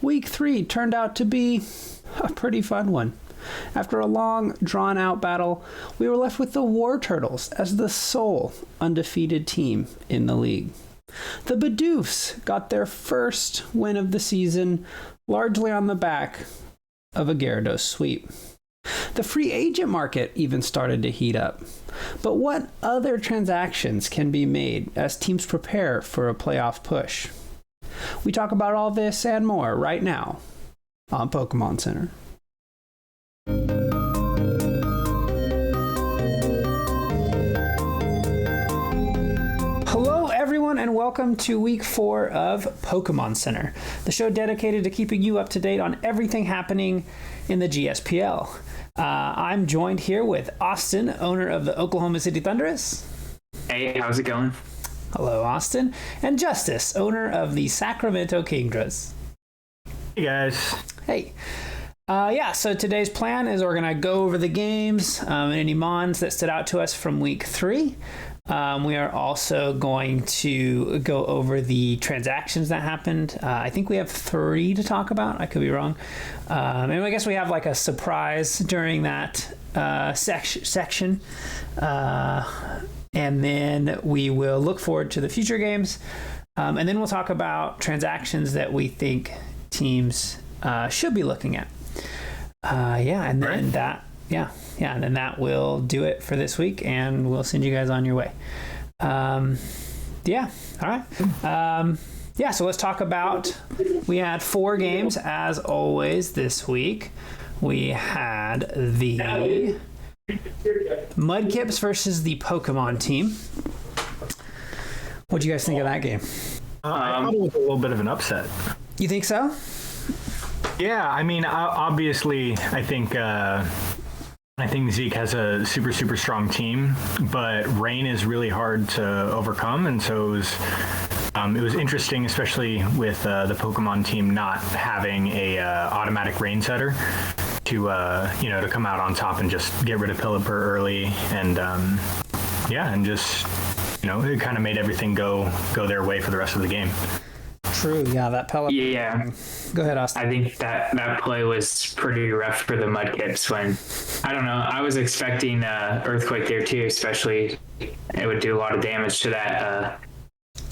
Week 3 turned out to be a pretty fun one. After a long, drawn-out battle, we were left with the War Turtles as the sole undefeated team in the league. The Bidoofs got their first win of the season, largely on the back of a Gyarados sweep. The free agent market even started to heat up. But what other transactions can be made as teams prepare for a playoff push? We talk about all this and more right now on Pokemon Center. Hello everyone and welcome to week 4 of Pokemon Center, the show dedicated to keeping you up to date on everything happening in the GSPL. I'm joined here with Austin, owner of the Oklahoma City Thundurus. Hey, how's it going? Hello, Austin. And Justice, owner of the Sacramento Kingdras. Hey, guys. Hey. So today's plan is we're going to go over the games and any mons that stood out to us from week 3. We are also going to go over the transactions that happened. I think we have 3 to talk about. I could be wrong. And I guess we have like a surprise during that section. And then we will look forward to the future games. And then we'll talk about transactions that we think teams should be looking at. And then and then that will do it for this week, and we'll send you guys on your way. All right. So let's talk about, we had 4 games, as always, this week. We had the Mudkips versus the Pokemon team. What do you guys think of that game? I thought it was a little bit of an upset. You think so? Yeah, I mean, obviously, I think Zeke has a super, super strong team, but rain is really hard to overcome, and so it was interesting, especially with the Pokemon team not having a automatic rain setter to come out on top and just get rid of Pelipper early, and just it kind of made everything go their way for the rest of the game. True, yeah, that Pelipper. Yeah. Go ahead, Austin. I think that play was pretty rough for the Mudkips when, I don't know, I was expecting Earthquake there too, especially it would do a lot of damage to that,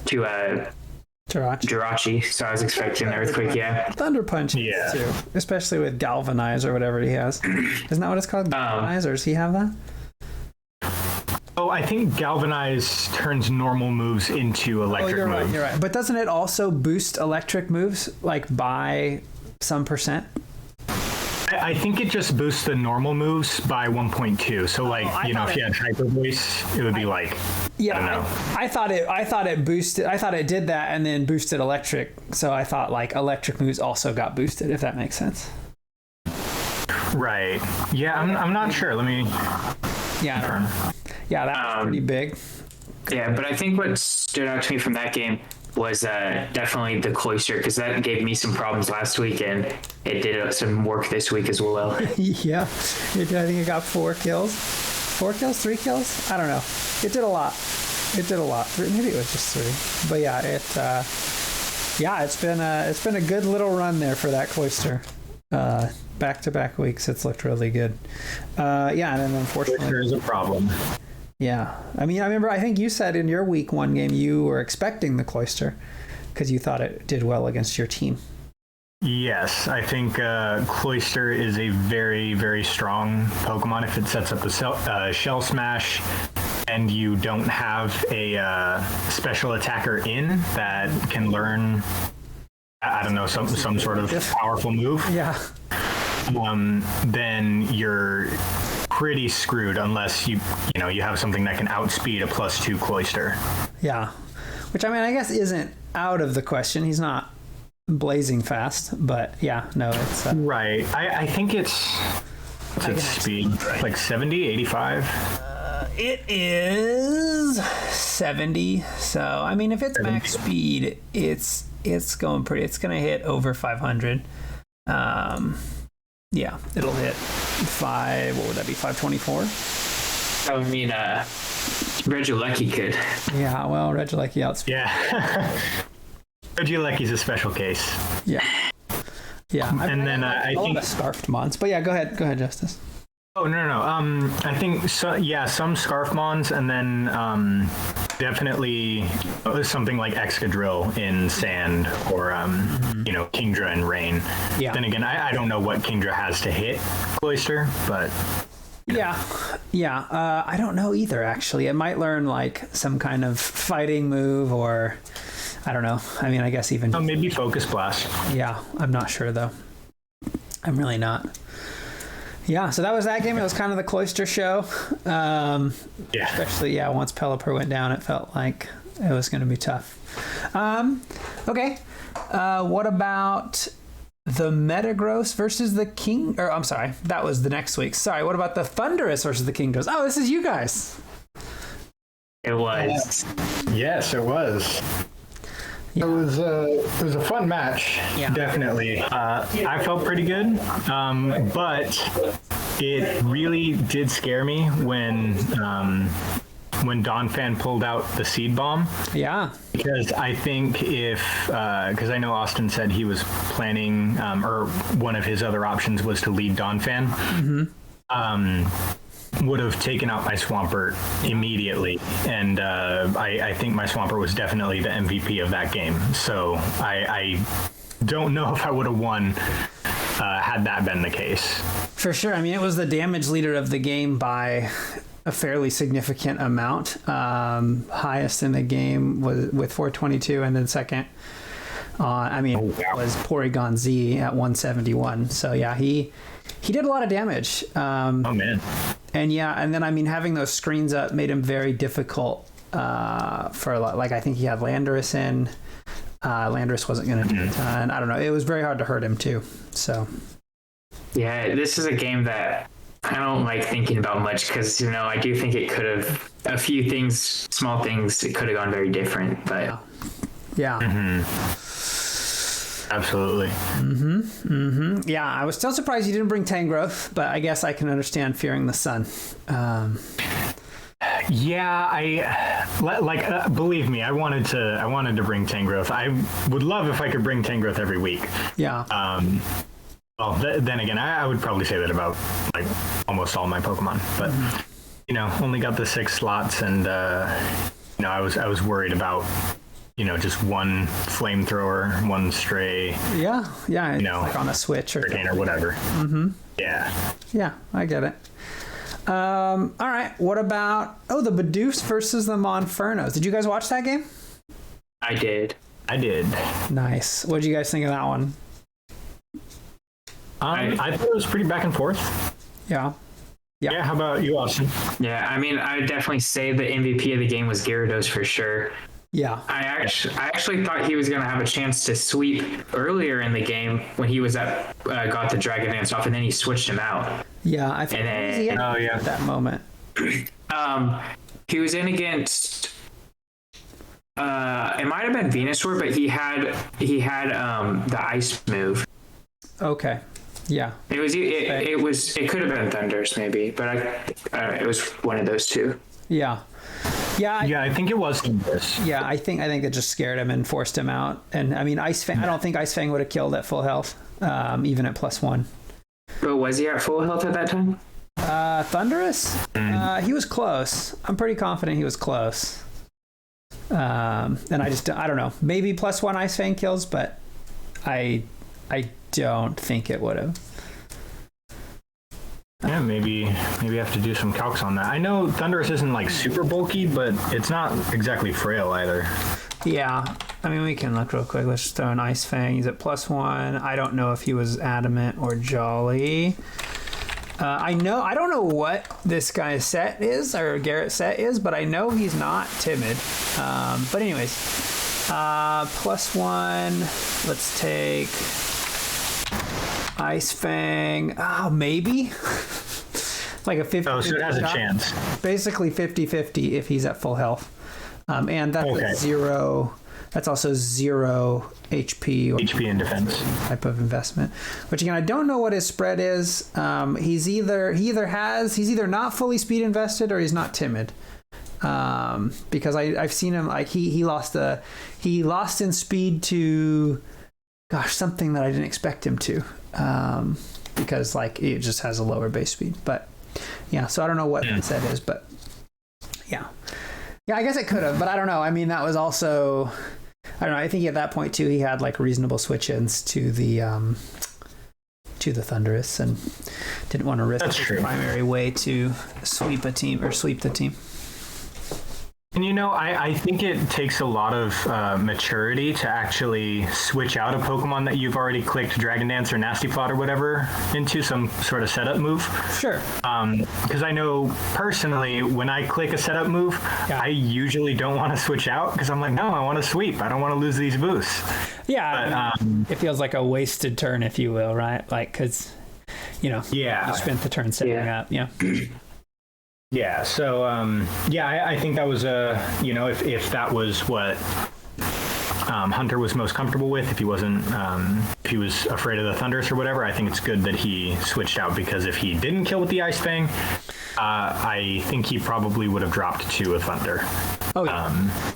Jirachi. So I was expecting Earthquake, yeah. Thunder Punch, yeah, too, especially with Galvanize or whatever he has. Isn't that what it's called? Galvanize, or does he have that? Oh, I think Galvanize turns normal moves into electric moves. You're right. But doesn't it also boost electric moves, like by some percent? I think it just boosts the normal moves by 1.2. So, if you had Hyper Voice, it would be like, yeah, I don't know. I thought it boosted. I thought it did that and then boosted electric. So I thought like electric moves also got boosted, if that makes sense. Right. Yeah, I'm not sure. Let me. Yeah. Yeah, that was pretty big. Yeah, but I think what stood out to me from that game was definitely the Cloyster, because that gave me some problems last week, and it did some work this week as well. Yeah, I think it got 4 kills. 4 kills? 3 kills? I don't know. It did a lot. Maybe it was just 3. But yeah, it's been a good little run there for that Cloyster. Back-to-back weeks, it's looked really good. And then unfortunately, there's a problem. Yeah, I mean, I think you said in your week 1 game you were expecting the Cloyster because you thought it did well against your team. Yes, I think Cloyster is a very, very strong Pokemon if it sets up a Shell Smash and you don't have a special attacker in that can learn, I don't know, some sort of powerful move. Yeah. Then you're pretty screwed unless you have something that can outspeed a +2 Cloyster. Yeah, which I guess isn't out of the question. He's not blazing fast, but yeah, no, it's right. I think it's its speed like 70, 85. It is 70. So I mean, if it's max speed, it's going pretty. It's gonna hit over 500. Yeah, it'll hit 5. What would that be? 524. I mean, Regieleki could. Yeah, well, Regieleki outspeed. Yeah. Regieleki's a special case. Yeah. Yeah, and then I a think lot of scarfed mons. But yeah, go ahead, Justice. Oh no. I think so. Yeah, some scarf mons, and then definitely something like Excadrill in Sand, or Kingdra in Rain. Yeah. Then again, I don't know what Kingdra has to hit Cloyster, but Yeah. I don't know either. Actually, it might learn like some kind of fighting move, or I don't know. I mean, I guess even maybe Focus Blast. Yeah, I'm not sure though. I'm really not. Yeah, so that was that game. It was kind of the Cloyster show. Especially, once Pelipper went down, it felt like it was going to be tough. Okay. What about the Metagross versus the King? Or I'm sorry, that was the next week. Sorry, what about the Thundurus versus the Kingdros? Oh, this is you guys. It was. Yes, it was. Yeah. It was a fun match, definitely. I felt pretty good, but it really did scare me when Donphan pulled out the Seed Bomb. Yeah. Because I think because I know Austin said he was planning, or one of his other options was to lead Donphan. Mm-hmm. Would have taken out my Swampert immediately, and I think my Swampert was definitely the MVP of that game. So I don't know if I would have won had that been the case. For sure. I mean, it was the damage leader of the game by a fairly significant amount. Highest in the game was with 422, and then second was Porygon Z at 171. So yeah, he did a lot of damage. Oh man. And then I mean, having those screens up made him very difficult for a lot. Like, I think he had Landorus in. Landorus wasn't going to do a ton. I don't know. It was very hard to hurt him too. So yeah, this is a game that I don't like thinking about much, because I do think it could have a few things, small things, it could have gone very different. But yeah. Mm-hmm. Absolutely. Yeah, I was still surprised you didn't bring Tangrowth, but I guess I can understand fearing the sun. Believe me, I wanted to bring Tangrowth. I would love if I could bring Tangrowth every week. Yeah. Well, then again, I would probably say that about like almost all my Pokemon, but only got the 6 slots, and I was worried about just one flamethrower, one stray. Yeah, like on a Switch or whatever. Mm-hmm. Yeah, I get it. All right, what about the Bidoof versus the Monfernos? Did you guys watch that game? I did. Nice. What did you guys think of that one? I thought it was pretty back and forth. Yeah. How about you, Austin? Yeah, I mean, I would definitely say the MVP of the game was Gyarados for sure. Yeah. I actually thought he was going to have a chance to sweep earlier in the game when he was got the Dragon Dance off, and then he switched him out. Yeah, I think at that moment. He was in against it might have been Venusaur, but he had the ice move. Okay. Yeah. It could have been Thundurus maybe, but it was one of those two. Yeah. Yeah, I think it was Thundurus. Yeah, I think it just scared him and forced him out. And I mean, Ice Fang, I don't think Ice Fang would have killed at full health, even at +1. But was he at full health at that time? Thundurus? He was close. I'm pretty confident he was close. And I don't know. Maybe +1 Ice Fang kills, but I don't think it would have. Yeah, maybe I have to do some calcs on that. I know Thundurus isn't like super bulky, but it's not exactly frail either. Yeah, I mean, we can look real quick. Let's just throw an Ice Fang. He's at +1. I don't know if he was Adamant or Jolly. I don't know what this guy's set is, or Garrett's set is, but I know he's not timid. But anyways, +1. Let's take Ice Fang. Oh, maybe. Like a 50. Oh, so it has a chance. Basically 50-50 if he's at full health. And that's zero. That's also 0 HP or HP in defense type of investment. Which again, I don't know what his spread is. He's either not fully speed invested or he's not timid. Because I've seen him like he lost in speed to something that I didn't expect him to, because like it just has a lower base speed. But yeah, so I don't know what the set is, but yeah, I guess it could have, but I don't know. I mean, that was also, I don't know. I think at that point too, he had like reasonable switch-ins to the Thundurus, and didn't want to risk the primary way to sweep a team or sweep the team. And I think it takes a lot of maturity to actually switch out a Pokemon that you've already clicked Dragon Dance or Nasty Plot or whatever into some sort of setup move. Sure. Because I know personally, when I click a setup move, I usually don't want to switch out because I'm like, no, I want to sweep. I don't want to lose these boosts. Yeah, but, it feels like a wasted turn, if you will, right? Like, because, you spent the turn setting up. Yeah. Yeah, so I think that was if that was what Hunter was most comfortable with, if he wasn't if he was afraid of the Thundurus or whatever, I think it's good that he switched out, because if he didn't kill with the Ice Fang, I think he probably would have dropped to a Thunder. Oh yeah,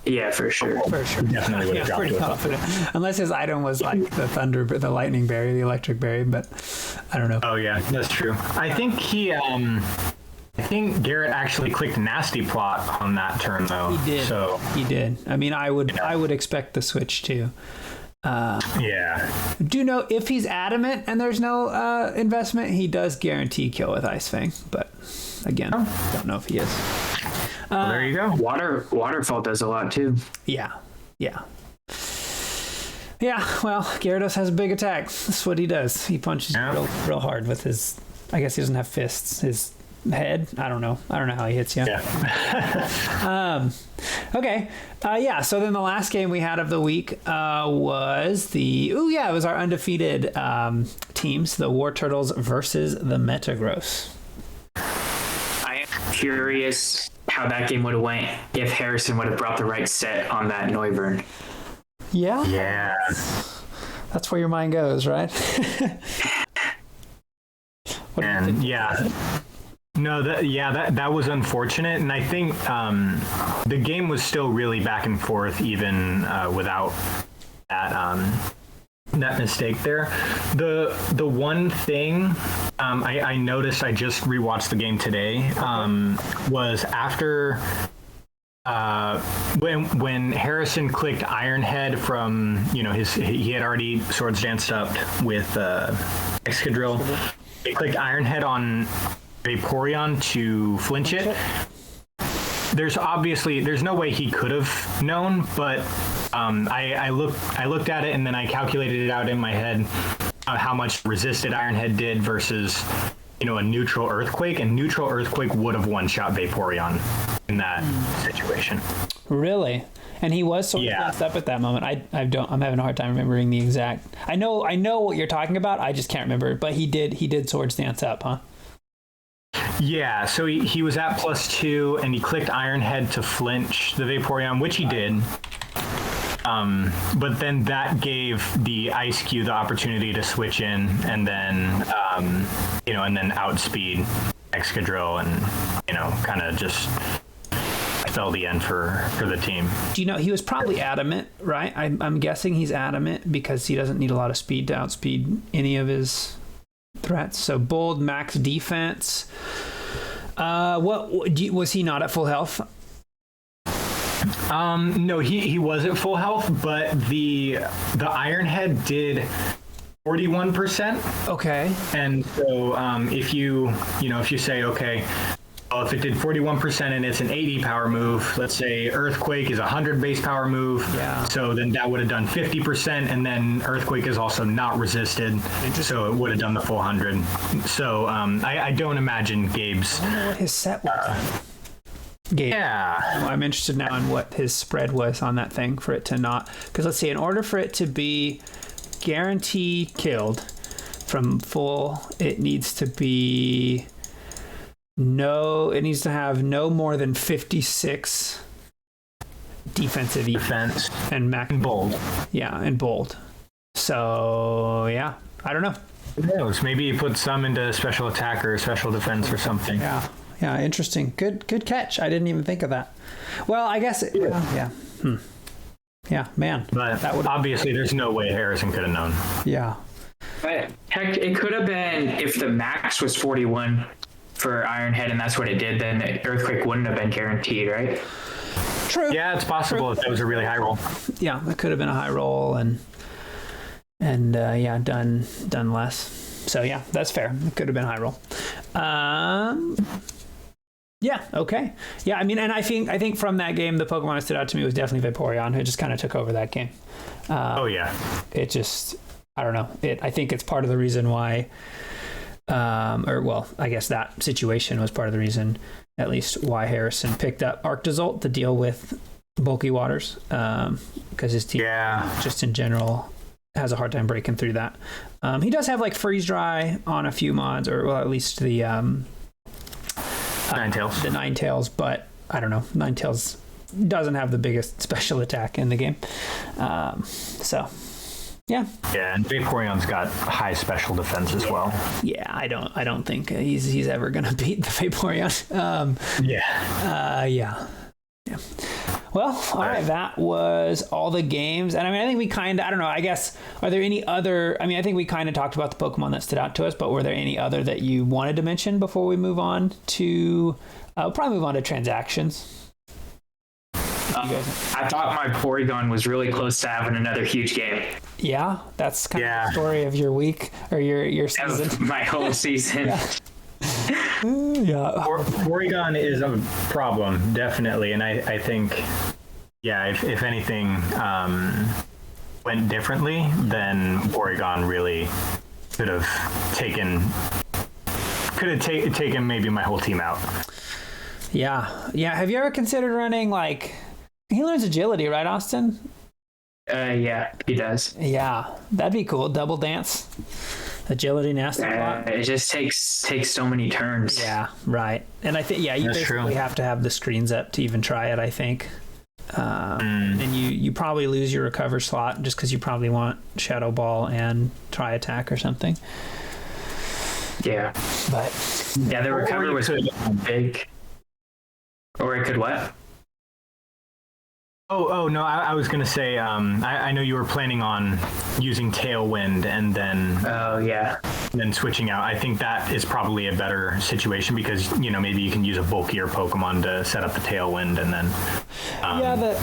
yeah, for sure. Definitely would have dropped pretty to a confident. Unless his item was like the lightning berry, the electric berry, but I don't know. Oh yeah, that's true. I think Garrett actually clicked Nasty Plot on that turn, though. He did. So he did. I mean, I would expect the switch too. Do you know if he's adamant and there's no investment, he does guarantee kill with Ice Fang, but again, don't know if he is. Well, there you go. Waterfall does a lot too. Yeah. Well, Gyarados has a big attack. That's what he does. He punches real hard with his. I guess he doesn't have fists. His head. I don't know how he hits you. Yeah. Okay. So then the last game we had of the week was it was our undefeated teams, the War Turtles versus the Metagross. I am curious how that game would have went if Harrison would have brought the right set on that Noivern. Yeah. Yeah. That's where your mind goes, right? No, that was unfortunate, and I think the game was still really back and forth even without that mistake there. The one thing I noticed, I just rewatched the game today, was after when Harrison clicked Iron Head from he had already Swords Danced up with Excadrill. He clicked Iron Head on Vaporeon to flinch it. There's no way he could have known, but I looked at it and then I calculated it out in my head how much resisted Iron Head did versus a neutral Earthquake, and neutral Earthquake would have one-shot Vaporeon in that situation. Really? And he was sort of messed up at that moment. I'm having a hard time remembering the exact. I know what you're talking about. I just can't remember. But he did Swords Dance up, huh? Yeah, so he was at +2, and he clicked Iron Head to flinch the Vaporeon, which he did. But then that gave the Ice Cube the opportunity to switch in, and then and then outspeed Excadrill, and kind of just spell the end for the team. Do you know, he was probably adamant, right? I'm guessing he's adamant because he doesn't need a lot of speed to outspeed any of threats. So bold max defense. Was he not at full health? No, he was at full health, but the Iron Head did 41%. Okay. And so if you say, okay, well, if it did 41% and it's an 80 power move, let's say Earthquake is a 100 base power move. Yeah. So then that would have done 50%, and then Earthquake is also not resisted, so it would have done the full 100. So I don't imagine Gabe's. I wonder what his set was. Gabe. Yeah. Well, I'm interested now in what his spread was on that thing for it to not. Because let's see, in order for it to be guarantee killed from full, it needs to be. It needs to have no more than 56 defense and max bold. Yeah, and bold. So yeah, I don't know. Who knows? Maybe you put some into special attack or special defense or something. Yeah, interesting. Good catch. I didn't even think of that. Well, I guess yeah. Yeah, man. But that would obviously, there's no way Harrison could have known. Yeah. But heck, it could have been if the max was 41 for Ironhead, and that's what it did. Then the Earthquake wouldn't have been guaranteed, right? True. Yeah, it's possible if that was a really high roll. Yeah, it could have been a high roll and yeah, done less. So yeah, that's fair. It could have been a high roll. Yeah. Okay. Yeah. I mean, and I think from that game, the Pokemon that stood out to me was definitely Vaporeon, who just kind of took over that game. Oh yeah. It just, I don't know. I think it's part of the reason why, I guess that situation was part of the reason, at least, why Harrison picked up Arctozolt to deal with bulky waters, because his team, just in general, has a hard time breaking through that. He does have like Freeze Dry on a few mods, or well, at least the Ninetales. The Ninetales, but I don't know. Ninetales doesn't have the biggest special attack in the game, so. Yeah. Yeah, and Vaporeon's got high special defense as well. Yeah, I don't think he's ever gonna beat the Vaporeon. Yeah. Well, all right, that was all the games, and I mean, I think we kind of, I don't know, I guess, are there any other? I mean, I think we kind of talked about the Pokemon that stood out to us, but were there any other that you wanted to mention before we move on to? We'll probably move on to transactions. I thought my Porygon was really close to having another huge game. Yeah, that's kind of the story of your week or your season. Of my whole season. Yeah. Porygon is a problem, definitely, and I think, if anything went differently, then Porygon really could have taken maybe my whole team out. Yeah. Have you ever considered running like? He learns agility, right, Austin? Yeah, he does. Yeah, that'd be cool. Double dance, agility, nasty plot. It just takes so many turns. Yeah, right. And I think you That's basically true. have to have the screens up to even try it. I think, and you probably lose your recover slot just because you probably want Shadow Ball and Tri Attack or something. Yeah, but the recover was big. Or it could what? Oh no! I was gonna say, I know you were planning on using Tailwind and then then switching out. I think that is probably a better situation because maybe you can use a bulkier Pokemon to set up the Tailwind and then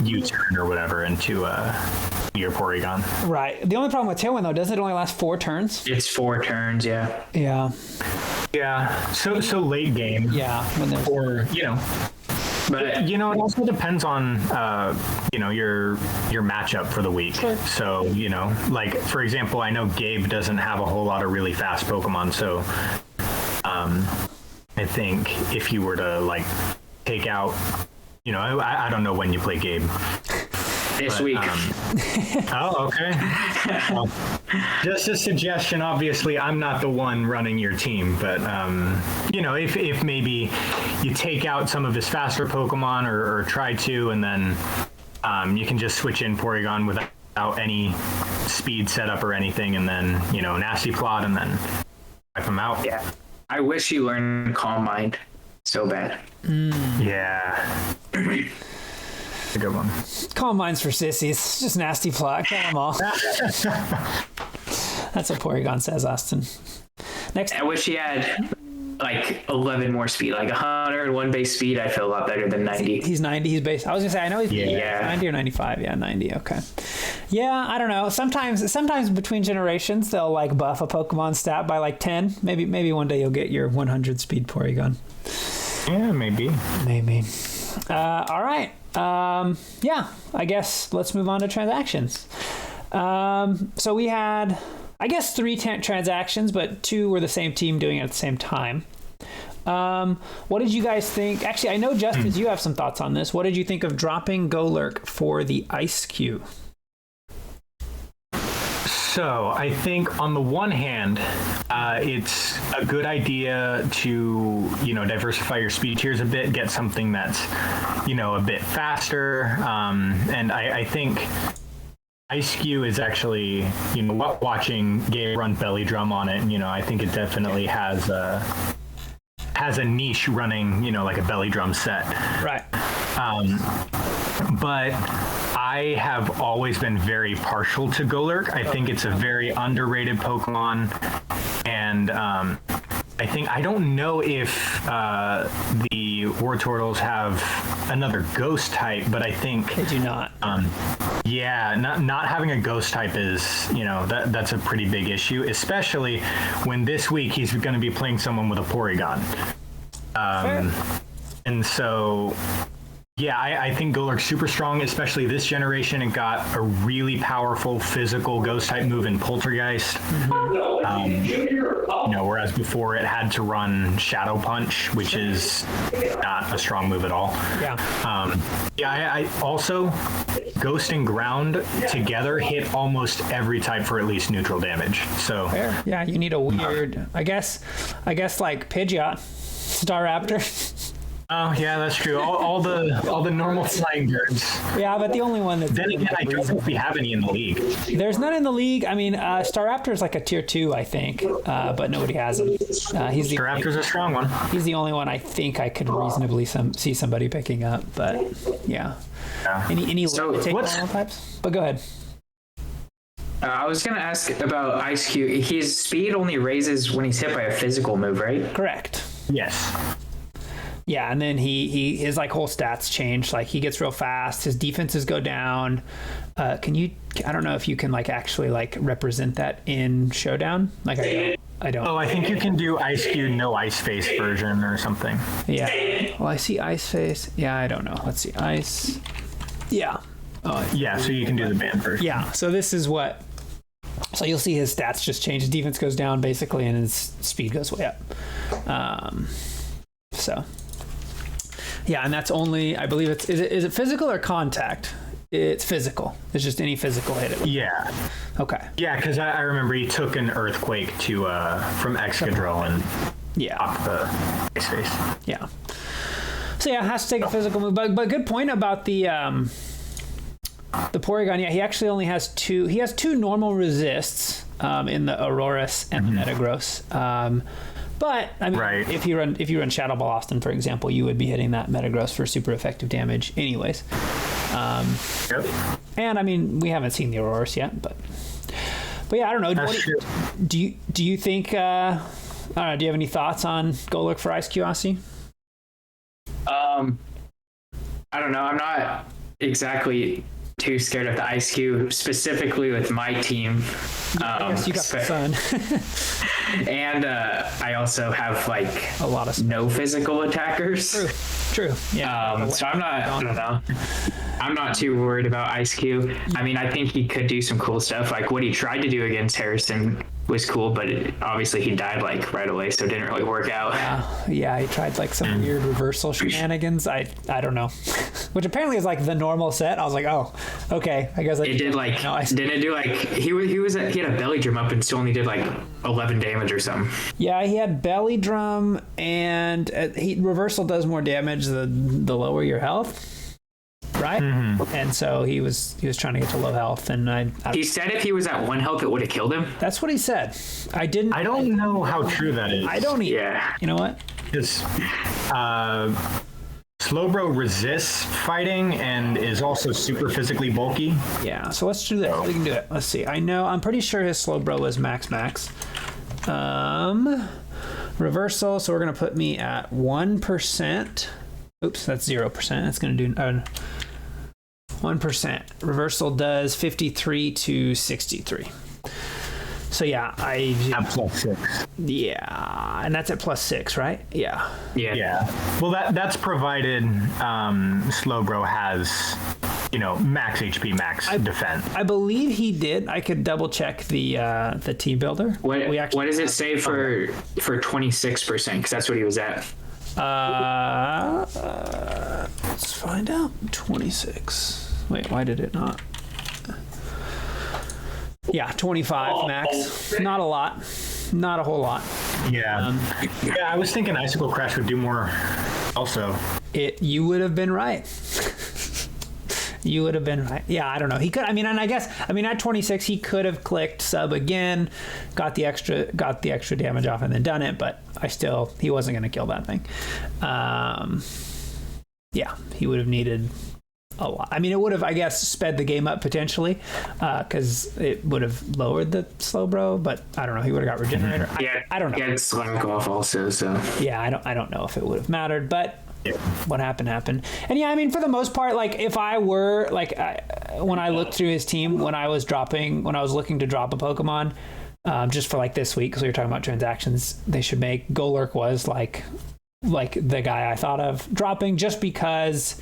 U-turn or whatever into your Porygon. Right. The only problem with Tailwind though, doesn't it only last 4 turns? It's 4 turns. Yeah. Yeah. Yeah. So late game. Yeah. When there's But it also depends on your matchup for the week. Sure. So like for example, I know Gabe doesn't have a whole lot of really fast Pokemon, so I think if you were to like take out, I don't know when you play Gabe. This week. Oh, okay. Well, just a suggestion. Obviously, I'm not the one running your team, but if maybe you take out some of his faster Pokemon or try to, and then you can just switch in Porygon without any speed setup or anything, and then Nasty Plot, and then wipe him out. Yeah. I wish you learned Calm Mind so bad. Yeah. A good one. Calm Mind's for sissies. Just Nasty Plot. Kill them all. That's what Porygon says, Austin. Next. I wish he had like 11 more speed, like 101 base speed. I feel a lot better than 90. He's 90. He's base. I was gonna say I know he's 90 or 95. Yeah, 90. Okay. Yeah, I don't know. Sometimes between generations they'll like buff a Pokemon stat by like 10. Maybe one day you'll get your 100 speed Porygon. Yeah, maybe. All right. I guess let's move on to transactions. So we had, I guess, 3 transactions, but 2 were the same team doing it at the same time. What did you guys think? Actually, I know, Justice, you have some thoughts on this. What did you think of dropping Golurk for the Ice Cube? So I think on the one hand, it's a good idea to, diversify your speed tiers a bit, get something that's, a bit faster. And I think Ice Cube is actually, watching Gabe run Belly Drum on it, I think it definitely has a niche running, like a Belly Drum set. Right. But I have always been very partial to Golurk. I think it's a very underrated Pokemon, and I don't know if the War Turtles have another ghost type, but I think They do not. Not having a ghost type is, that's a pretty big issue, especially when this week he's going to be playing someone with a Porygon. And so, I think Golurk's super strong, especially this generation. It got a really powerful physical ghost type move in Poltergeist. Whereas before it had to run Shadow Punch, which is not a strong move at all. I also Ghost and Ground together hit almost every type for at least neutral damage. So Fair. Yeah, you need a weird, I guess like Pidgeot, Staraptor. Oh yeah, that's true. All the normal flying birds. Yeah, but the only one that's... Then again, I don't think we have any in the league. There's none in the league. I mean, Staraptor is like a tier 2, I think, but nobody has him. Staraptor's a strong one. He's the only one I think I could reasonably see somebody picking up, but yeah. Any types? But go ahead. I was going to ask about Ice Cube. His speed only raises when he's hit by a physical move, right? Correct. Yes. Yeah, and then his like whole stats change. Like he gets real fast. His defenses go down. I don't know if you can like actually like represent that in Showdown. Like I don't. Oh, I think you can do Ice Cube no Ice Face version or something. Yeah. Well, I see Ice Face. Yeah, I don't know. Let's see Ice. Yeah. So you can do the band version. Yeah. So this is what. So you'll see his stats just change. His defense goes down basically, and his speed goes way up. So. Yeah, and that's only, I believe is it physical or contact? It's physical. It's just any physical hit. Yeah. Okay. Yeah, because I remember he took an Earthquake from Excadrill and popped the Ice Face. Yeah. So yeah, has to take a physical move. But good point about the Porygon. Yeah, he actually only has two. He has two normal resists in the Aurorus and the Metagross. But I mean, if you run Shadow Ball Austin, for example, you would be hitting that Metagross for super effective damage, anyways. And I mean, we haven't seen the Aurorus yet, but yeah, I don't know. Do you think? I don't know. Do you have any thoughts on Golurk for Ice Aussie? I don't know. I'm not exactly too scared of the Ice Cube, specifically with my team. I guess you got the sun. And I also have like a lot of no physical attackers. True. Yeah. So I don't know. I'm not too worried about Ice Cube. I mean, I think he could do some cool stuff. Like what he tried to do against Harrison was cool, but obviously he died like right away, so it didn't really work out. Yeah, he tried like some weird reversal shenanigans. I don't know, which apparently is like the normal set. I was like, oh, okay, I guess it did like didn't it do like he had a belly drum up and still only did like 11 damage or something. Yeah, he had belly drum and reversal does more damage the lower your health. Right, and so he was trying to get to low health, and he said if he was at 1 health, it would have killed him. That's what he said. I don't know how true that is. I don't either. Yeah. You know what? Because Slowbro resists fighting and is also super physically bulky. Yeah. So let's do that. We can do it. Let's see. I'm pretty sure his Slowbro is max. Reversal. So we're gonna put me at 1%. Oops, that's 0%. That's gonna do 1%. Reversal does 53 to 63. So yeah, at +6. Yeah, and that's at +6, right? Yeah. Well, that's provided Slowbro has, max HP, max defense. I believe he did. I could double check the team builder. What does it say for 26%? Because that's what he was at. Let's find out. 26. Wait, why did it not? Yeah, 25 max. Not a lot. Not a whole lot. Yeah. I was thinking Icicle Crash would do more also. You would have been right. You would have been right. Yeah, I don't know. He could. At 26, he could have clicked sub again, got the extra damage off, and then done it. But he wasn't going to kill that thing. Yeah, he would have needed a lot. I mean, it would have, I guess, sped the game up potentially, because it would have lowered the Slowbro, but I don't know. He would have got Regenerator. Yeah, I don't know. Yeah, it's Slack off also, so. Yeah, I don't know if it would have mattered, but what happened. And yeah, I mean, for the most part, like if I were like, when I looked through his team, when I was looking to drop a Pokemon, just for like this week, because we were talking about transactions they should make, Golurk was like the guy I thought of dropping, just because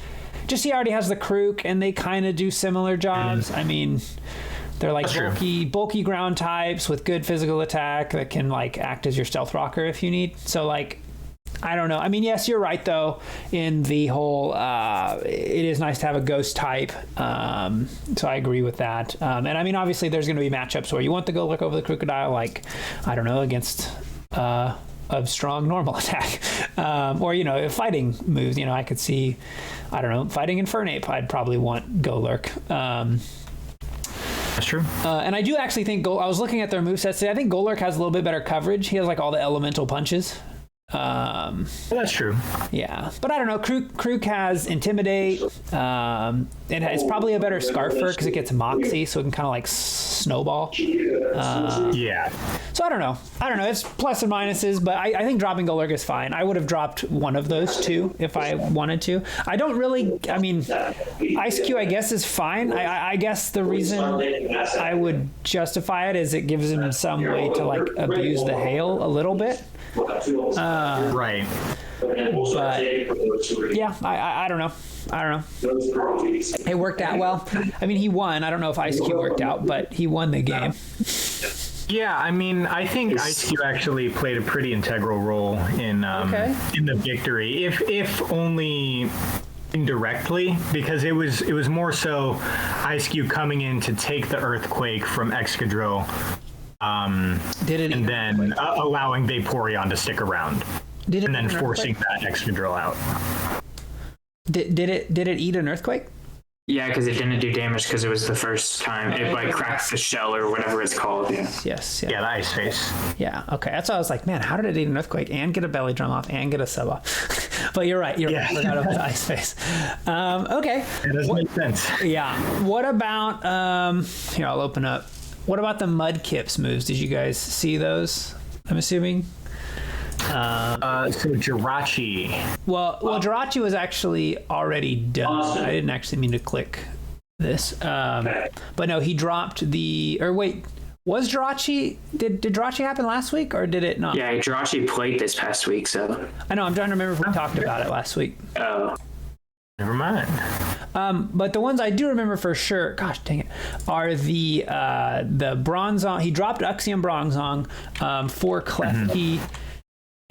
he already has the Krook and they kind of do similar jobs. I mean, they're like bulky ground types with good physical attack that can like act as your stealth rocker if you need. So like, I don't know. I mean, yes, you're right though in the whole it is nice to have a ghost type, so I agree with that. And I mean, obviously there's going to be matchups where you want the Golurk over the Crocodile, like I don't know, against a strong normal attack, or if fighting moves, I could see, I don't know, fighting Infernape, I'd probably want Golurk. That's true. And I do actually think I was looking at their movesets today. I think Golurk has a little bit better coverage. He has like all the elemental punches. That's true. Yeah, but I don't know. Krook has Intimidate. It's probably a better Scarfer because it gets Moxie, so it can kind of like snowball. Yeah. So I don't know. It's plus and minuses, but I think dropping Golurk is fine. I would have dropped one of those two if I wanted to. I don't really. I mean, Ice Q I guess is fine. I guess the reason I would justify it is it gives him some way to like abuse the hail a little bit. Right. But yeah, I don't know. It worked out well. I mean, he won. I don't know if Ice Cube worked out, but he won the game. Yeah, I mean, I think Ice Cube actually played a pretty integral role in the victory, if only indirectly, because it was more so Ice Cube coming in to take the Earthquake from Excadrill. And then allowing Vaporeon to stick around, and then forcing that Excadrill out. Did it eat an Earthquake? Yeah, because it didn't do damage because it was the first time it like cracked the shell or whatever it's called. Yeah. Yes. Yeah, the Ice Face. Yeah. Okay. That's why I was like, man, how did it eat an Earthquake and get a Belly Drum off and get a sub off? But you're right. I forgot about the Ice Face. Okay. It doesn't make sense. Yeah. What about here? I'll open up. What about the Mudkip's moves? Did you guys see those? I'm assuming. So Jirachi. Well, Jirachi was actually already done. I didn't actually mean to click this. But no, he dropped the. Or wait, was Jirachi? Did Jirachi happen last week or did it not? Yeah, Jirachi played this past week, so. I know. I'm trying to remember if we talked about it last week. Oh. Never mind. But the ones I do remember for sure, gosh dang it, are the Bronzong. He dropped Uxiom Bronzong for Klefki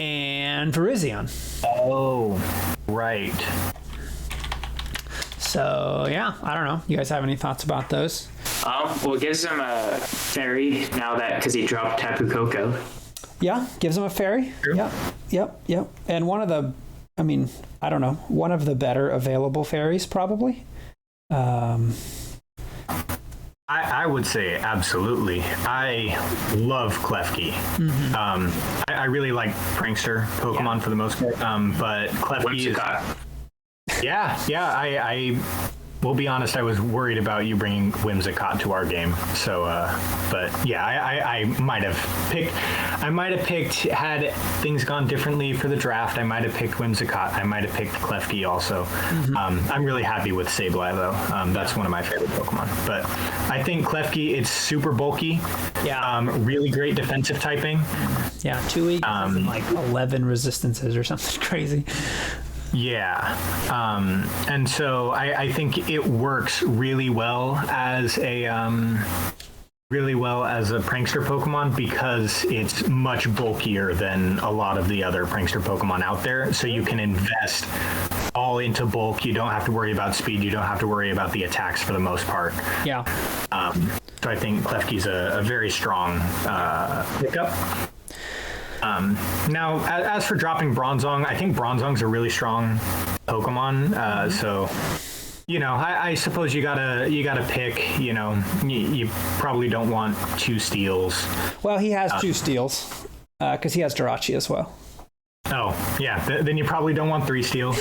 and Virizion. Oh, right. So yeah, I don't know. You guys have any thoughts about those? Well, it gives him a fairy now because he dropped Tapu Koko. Yeah, gives him a fairy. True. Yep. And one of the. I mean, I don't know, one of the better available fairies, probably. I would say absolutely. I love Klefki. Mm-hmm. I really like prankster Pokemon for the most part, but Klefki is... Yeah, I will be honest, I was worried about you bringing Whimsicott to our game. So, but yeah, I might have picked, had things gone differently for the draft, I might have picked Whimsicott. I might have picked Klefki also. Mm-hmm. I'm really happy with Sableye though. That's one of my favorite Pokemon. But I think Klefki, it's super bulky. Yeah. Really great defensive typing. Yeah, 2 weeks and like 11 resistances or something crazy. Yeah. And so I think it works really well as a prankster Pokemon because it's much bulkier than a lot of the other prankster Pokemon out there. So you can invest all into bulk. You don't have to worry about speed. You don't have to worry about the attacks for the most part. Yeah. So I think Klefki's a very strong pickup. Now, as for dropping Bronzong, I think Bronzong's a really strong Pokemon. So, I suppose you gotta pick. You probably don't want 2 steals. Well, he has 2 steals because he has Jirachi as well. Oh, yeah. Then you probably don't want 3 steel.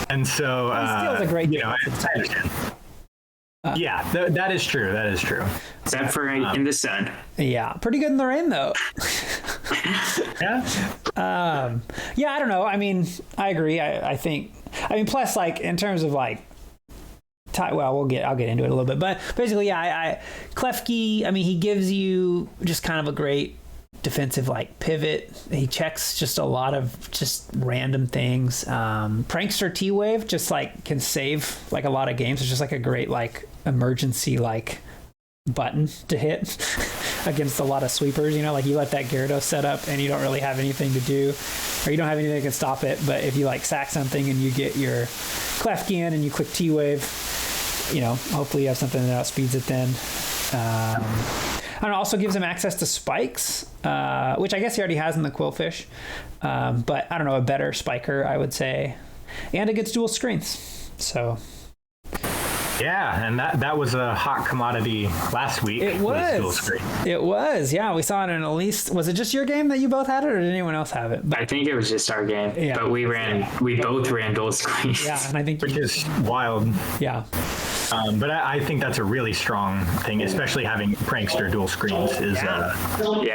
And so, Steel's a great I understand. Yeah, that is true. That is true. Except for in the sun. Yeah, pretty good in the rain though. Yeah. Yeah, I don't know. I mean, I agree. I think. I mean, plus, like in terms of like. Well, I'll get into it a little bit, but basically, yeah, Klefki. I mean, he gives you just kind of a great defensive like pivot. He checks just a lot of just random things. Prankster T-Wave just like can save like a lot of games. It's just like a great like emergency like button to hit against a lot of sweepers. You know, like you let that Gyarados set up and you don't really have anything to do, or you don't have anything that can stop it. But if you like sack something and you get your Klefki in and you click T-Wave, you know, hopefully you have something that outspeeds it then. And it also gives him access to spikes, which I guess he already has in the Quillfish. But I don't know, a better spiker, I would say. And it gets dual screens. So. Yeah, and that was a hot commodity last week. It was. Dual screen. It was. Yeah, we saw it in at least. Was it just your game that you both had it, or did anyone else have it? I think it was just our game. Yeah. But we both ran dual screens. Yeah, and I think. Which is wild. Yeah. But I think that's a really strong thing, especially having Prankster dual screens is. Yeah,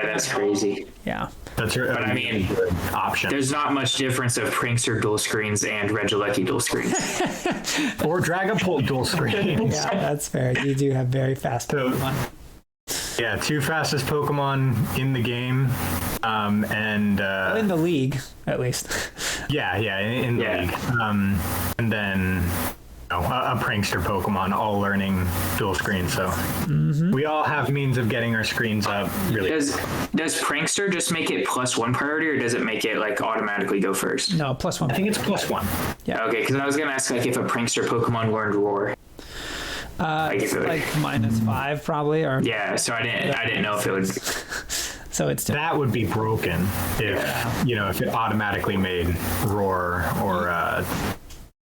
that's crazy. Yeah. That's a really good option. There's not much difference of Prankster dual screens and Regieleki dual screens. Or Dragapult dual screens. Yeah, that's fair. You do have very fast Pokemon. Yeah, 2 fastest Pokemon in the game, and in the league, at least. Yeah, in the league, and then a Prankster Pokemon all learning dual screen. So we all have means of getting our screens up. Really, does Prankster just make it +1 priority, or does it make it like automatically go first? No, +1. I think it's +1. Yeah. Okay, because I was gonna ask like if a Prankster Pokemon learned Roar. Like -5 probably, or so I didn't know if it would. So it's that would be broken if it automatically made Roar or.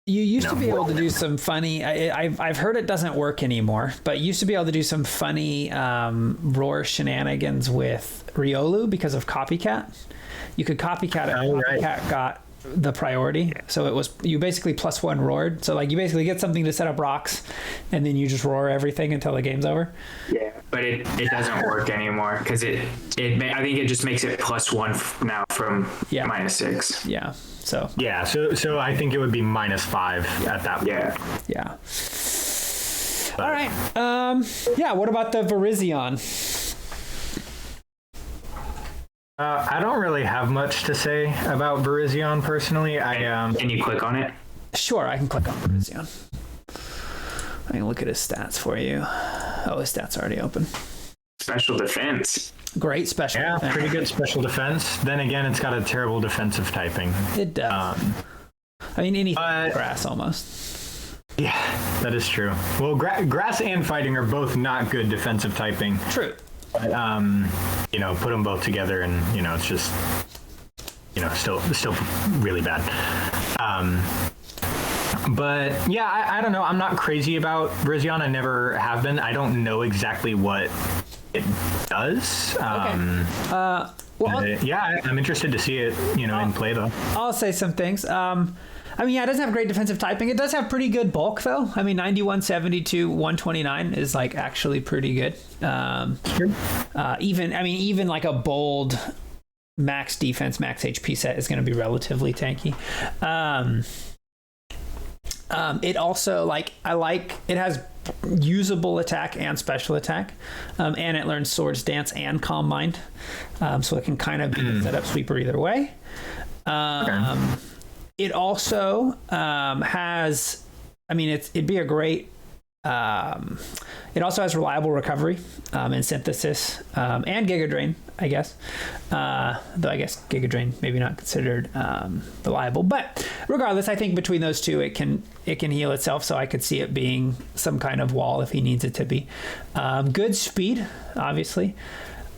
You used to be able to do some funny. I've heard it doesn't work anymore, but you used to be able to do some funny Roar shenanigans with Riolu because of Copycat. You could Copycat it. Copycat got the priority, so it was you basically +1 roared. So like you basically get something to set up rocks, and then you just roar everything until the game's over. Yeah, but it doesn't work anymore because I think it just makes it +1 now from -6. Yeah. So I think it would be -5 at that point. Yeah. But. All right. What about the Virizion? I don't really have much to say about Virizion personally. Can you click on it? Sure, I can click on Virizion. I can look at his stats for you. Oh, his stats are already open. Special defense. Great special defense. Yeah, pretty good special defense. Then again, it's got a terrible defensive typing. It does. I mean, anything grass almost. Yeah, that is true. Well, grass and fighting are both not good defensive typing. True. But, put them both together and, it's just, still really bad. But yeah, I don't know. I'm not crazy about Virizion. I never have been. I don't know exactly what it does. Okay. I'm interested to see it, in play though. I'll say some things. It doesn't have great defensive typing. It does have pretty good bulk though. 91, 72, 129 is like actually pretty good. Even like a bold max defense, max HP set is going to be relatively tanky. It also it has usable attack and special attack, and it learns Swords Dance and Calm Mind, so it can kind of be a setup sweeper either way. It also has, it'd be a great. It also has reliable recovery and synthesis and Giga Drain, I guess. Though I guess Giga Drain maybe not considered reliable, but regardless, I think between those two, it can heal itself. So I could see it being some kind of wall if he needs it to be. Good speed, obviously.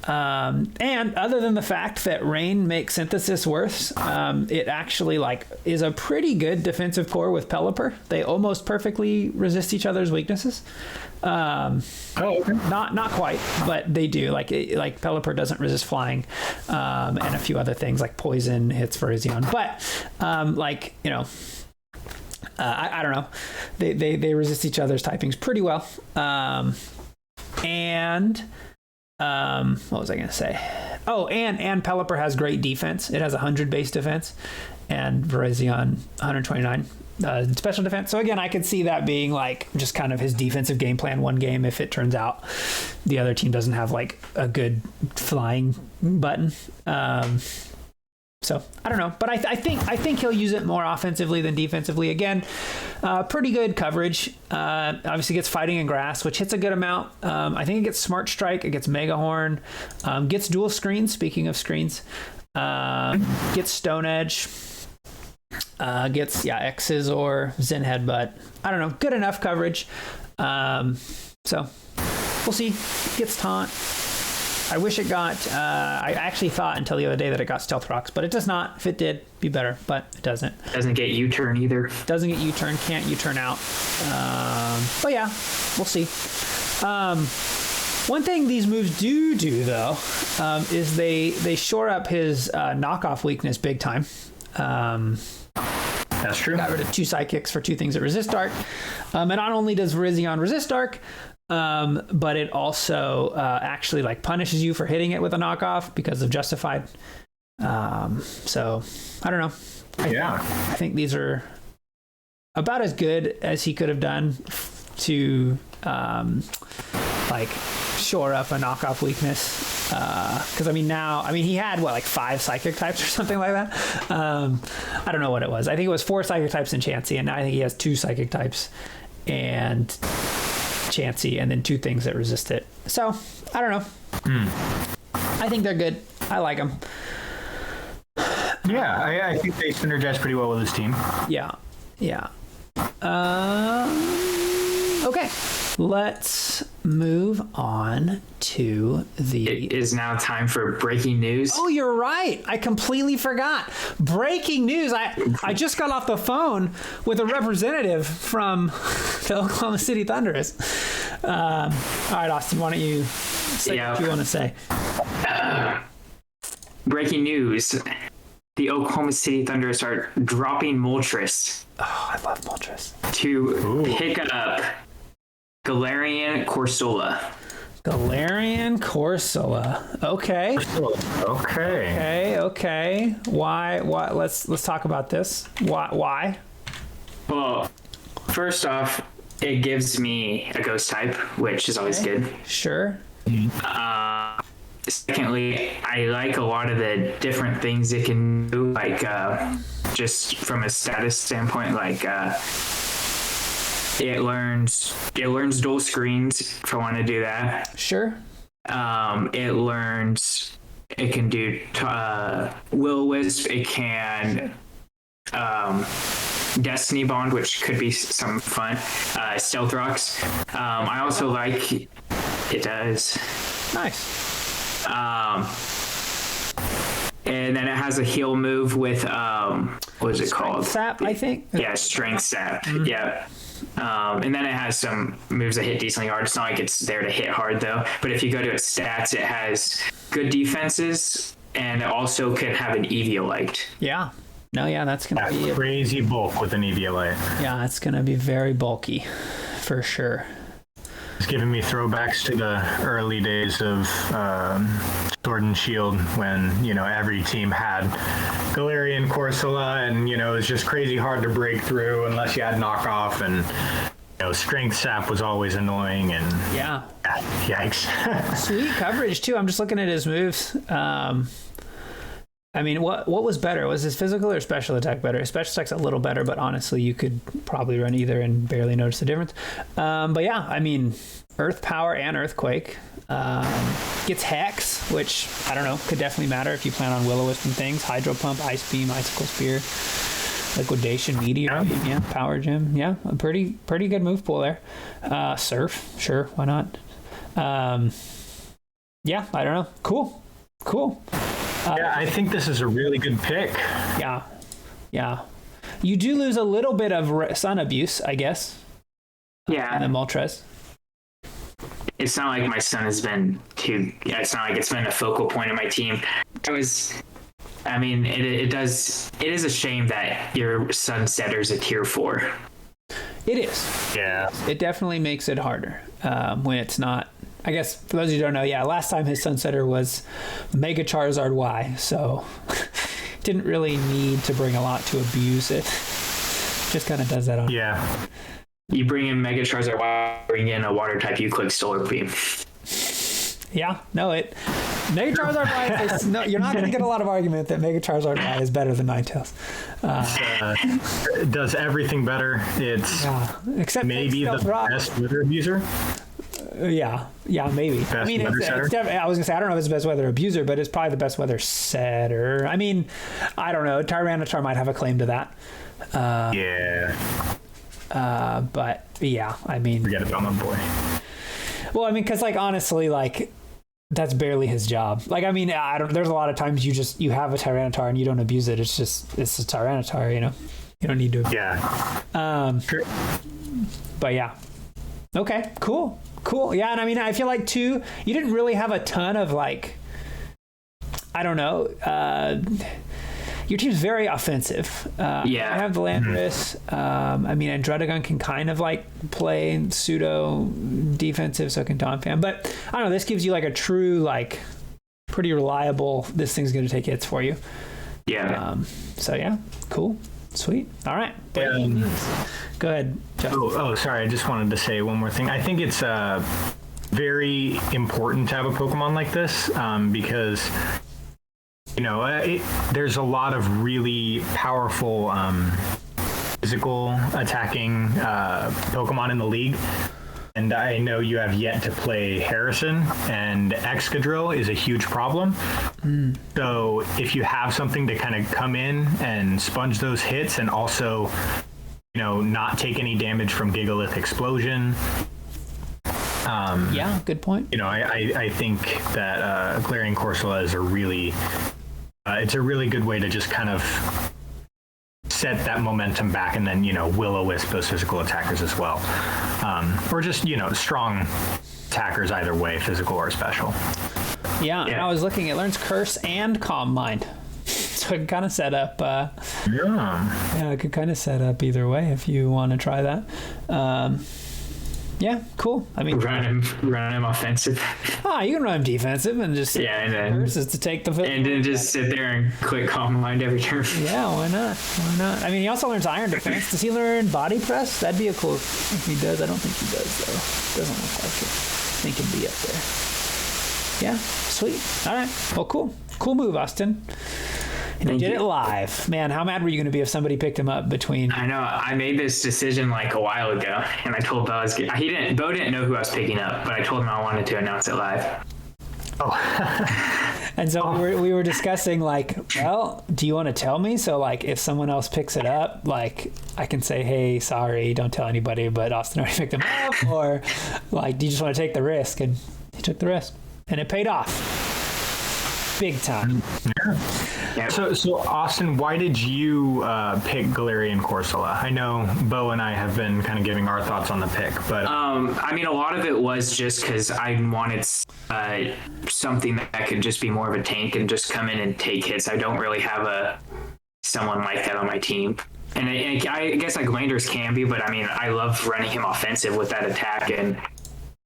And other than the fact that Rain makes Synthesis worse, it actually like is a pretty good defensive core with Pelipper. They almost perfectly resist each other's weaknesses. Okay. Not quite, but they do. Like Pelipper doesn't resist flying, and a few other things like poison hits for Virizion. But I don't know. They resist each other's typings pretty well. What was I going to say? Oh, and Pelipper has great defense. It has 100 base defense, and Virizion 129 special defense. So again, I could see that being like just kind of his defensive game plan one game if it turns out the other team doesn't have like a good flying button. So I don't know, but I think he'll use it more offensively than defensively. Again, pretty good coverage. Obviously gets Fighting in Grass, which hits a good amount. I think it gets Smart Strike, it gets Mega Horn, gets Dual Screens. Speaking of screens, gets Stone Edge, gets X's or Zen Headbutt. I don't know, good enough coverage. So we'll see. Gets Taunt. I wish it got, I actually thought until the other day that it got Stealth Rocks, but it does not. If it did, be better, but it doesn't. Doesn't get U-turn either. Doesn't get U-turn, can't U-turn out. But yeah, we'll see. One thing these moves do though, is they shore up his knockoff weakness big time. That's true. Got rid of 2 Psychics for 2 things that resist Dark. And not only does Virizion resist Dark, but it also actually like punishes you for hitting it with a knockoff because of Justified. So I don't know. I think these are about as good as he could have done to like shore up a knockoff weakness. Because he had like 5 Psychic types or something like that. I don't know what it was. I think it was 4 Psychic types in Chansey, and now I think he has 2 Psychic types and Chansey, and then 2 things that resist it. So I don't know. I think they're good. I like them. Yeah, I think they synergize pretty well with his team. Yeah. Okay, let's move on to the... It is now time for breaking news. Oh, you're right. I completely forgot. Breaking news. I just got off the phone with a representative from the Oklahoma City Thundurus. All right, Austin, why don't you say what you want to say? Breaking news. The Oklahoma City Thundurus are dropping Moltres. Oh, I love Moltres. To pick up Galarian Corsola. Galarian Corsola. Okay. Okay. Why? Let's talk about this. Why? Well, first off, it gives me a ghost type, which is always good. Sure. Secondly, I like a lot of the different things it can do, like just from a status standpoint, like it learns dual screens if I want to do that. Sure. It can do Will-O-Wisp. It can Destiny Bond, which could be some fun. Stealth Rocks. I also like it does. Nice. And then it has a heal move with what is it called? Sap, I think. Yeah, Strength Sap. Mm-hmm. Yeah. And then it has some moves that hit decently hard. It's not like it's there to hit hard though. But if you go to its stats, it has good defenses and it also can have an Eviolite. Yeah. No, yeah, that's gonna be crazy bulk with an Eviolite. Yeah, it's gonna be very bulky, for sure. It's giving me throwbacks to the early days of Sword and Shield when, every team had Galarian Corsola and, it was just crazy hard to break through unless you had knockoff and, Strength Sap was always annoying and... Yeah. Yikes. Sweet coverage, too. I'm just looking at his moves. What was better? Was his physical or special attack better? His special attack's a little better, but honestly, you could probably run either and barely notice the difference. But yeah, Earth Power and Earthquake. Gets Hex, which, I don't know, could definitely matter if you plan on Will-O-Wisp and things. Hydro Pump, Ice Beam, Icicle Spear, Liquidation, Meteor, Power Gem. Yeah, a pretty good move pool there. Surf, sure, why not? Yeah, I don't know. Cool. Yeah, I think this is a really good pick. Yeah. You do lose a little bit of sun abuse, I guess. Yeah. And the Moltres. It's not like my son has been it's not like it's been a focal point of my team. It is a shame that your Sunsetter's a tier 4. It is. Yeah. It definitely makes it harder when it's not. I guess for those who don't know, last time his Sunsetter was Mega Charizard Y, so didn't really need to bring a lot to abuse it. Just kind of does that on. Yeah. You bring in Mega Charizard Y, bring in a water type, you click Solar Beam. Yeah, no, Mega Charizard Y is, no, you're not going to get a lot of argument that Mega Charizard Y is better than Ninetales. It does everything better. It's except maybe the best weather abuser. Yeah, maybe. Best I mean, I was gonna say I don't know if it's the best weather abuser, but it's probably the best weather setter. I mean, I don't know. Tyranitar might have a claim to that. But yeah, I mean, forget about my boy. Well, I mean, because honestly, that's barely his job. I mean, there's a lot of times you have a Tyranitar and you don't abuse it. It's a Tyranitar, You don't need to. Yeah. Sure. But yeah. Okay. Cool. Yeah, and I mean, I feel like too, you didn't really have a ton of I don't know. Your team's very offensive. You have the Landorus. I mean, and Druddigon can kind of play pseudo defensive, so can Donphan. But I don't know. This gives you a true pretty reliable. This thing's going to take hits for you. Yeah. So yeah, cool, sweet. All right. Go ahead, Jeff. Oh, sorry. I just wanted to say one more thing. I think it's very important to have a Pokemon like this because, there's a lot of really powerful physical attacking Pokemon in the league. And I know you have yet to play Harrison, and Excadrill is a huge problem. So if you have something to kind of come in and sponge those hits and also, not take any damage from Gigalith Explosion. Good point. I think that Galarian Corsola is it's a really good way to just kind of set that momentum back and then, will-o-wisp those physical attackers as well. Or just, strong attackers either way, physical or special. Yeah, and I was looking, it learns Curse and Calm Mind. So it can kind of set up... it could kind of set up either way if you want to try that. Yeah, cool. I mean... Run him offensive. You can run him defensive and just... and then... Curses to take the... And then just sit there and click Calm Mind every turn. Yeah, why not? I mean, he also learns Iron Defense. Does he learn Body Press? That'd be a cool... If he does, I don't think he does, though. Doesn't look like it. I think it'd be up there. Yeah, sweet. All right. Well, cool. Cool move, Austin. And you did it live. Man, how mad were you going to be if somebody picked him up between... I know. I made this decision a while ago, and I told Bo Bo didn't know who I was picking up, but I told him I wanted to announce it live. And so we were discussing well, do you want to tell me? So if someone else picks it up, I can say, hey, sorry, don't tell anybody, but Austin already picked him up. Or do you just want to take the risk? And he took the risk, and it paid off. Big time. Yeah. So Austin, why did you pick Galarian Corsola? I know Bo and I have been kind of giving our thoughts on the pick, but I mean, a lot of it was just because I wanted something that could just be more of a tank and just come in and take hits. I don't really have someone like that on my team. And I guess Landorus can be, but I mean, I love running him offensive with that attack, and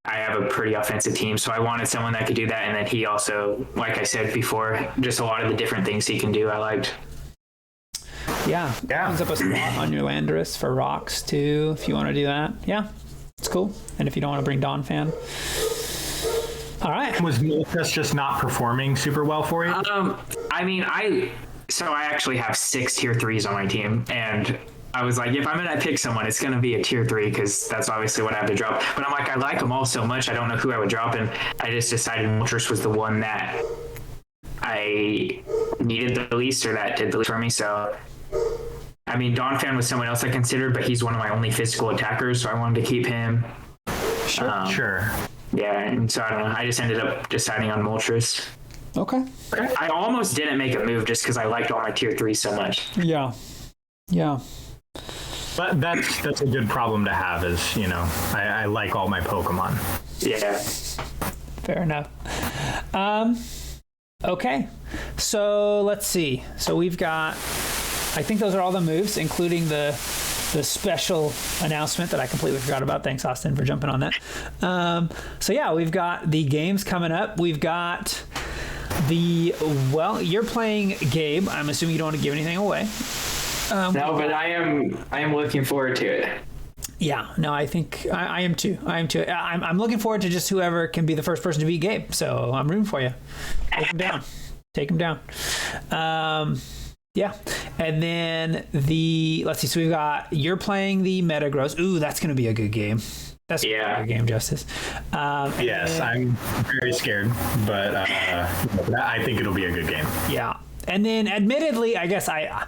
I have a pretty offensive team, so I wanted someone that could do that. And then he also, like I said before, just a lot of the different things he can do, I liked. Yeah. Opens up a spot on your Landorus for rocks, too, if you want to do that. Yeah, it's cool. And if you don't want to bring Donphan. All right. Was Moltres just not performing super well for you? I mean, I actually have 6 tier 3s on my team, and I was like, if I'm going to pick someone, it's going to be a tier 3 because that's obviously what I have to drop. But I'm like, I like them all so much, I don't know who I would drop, and I just decided Moltres was the one that I needed the least, or that did the least for me. So, I mean, Donphan was someone else I considered, but he's one of my only physical attackers, so I wanted to keep him. Sure. Yeah, and so I don't know. I just ended up deciding on Moltres. Okay. I almost didn't make a move just because I liked all my tier 3 so much. Yeah. Yeah. But that's a good problem to have, is, you know, I like all my Pokemon. Yeah. Fair enough. Okay. So let's see. So we've got, I think those are all the moves, including the special announcement that I completely forgot about. Thanks, Austin, for jumping on that. So yeah, we've got the games coming up. We've got you're playing Gabe. I'm assuming you don't want to give anything away. No, but I am looking forward to it. Yeah, no, I think I am too. I'm looking forward to just whoever can be the first person to beat Gabe. So I'm rooting for you. Take him down. Yeah, and then let's see. So we've got, you're playing the Metagross. Ooh, that's going to be a good game. That's a good game, Justice. Yes, I'm very scared, but I think it'll be a good game. Yeah, and then admittedly, I guess I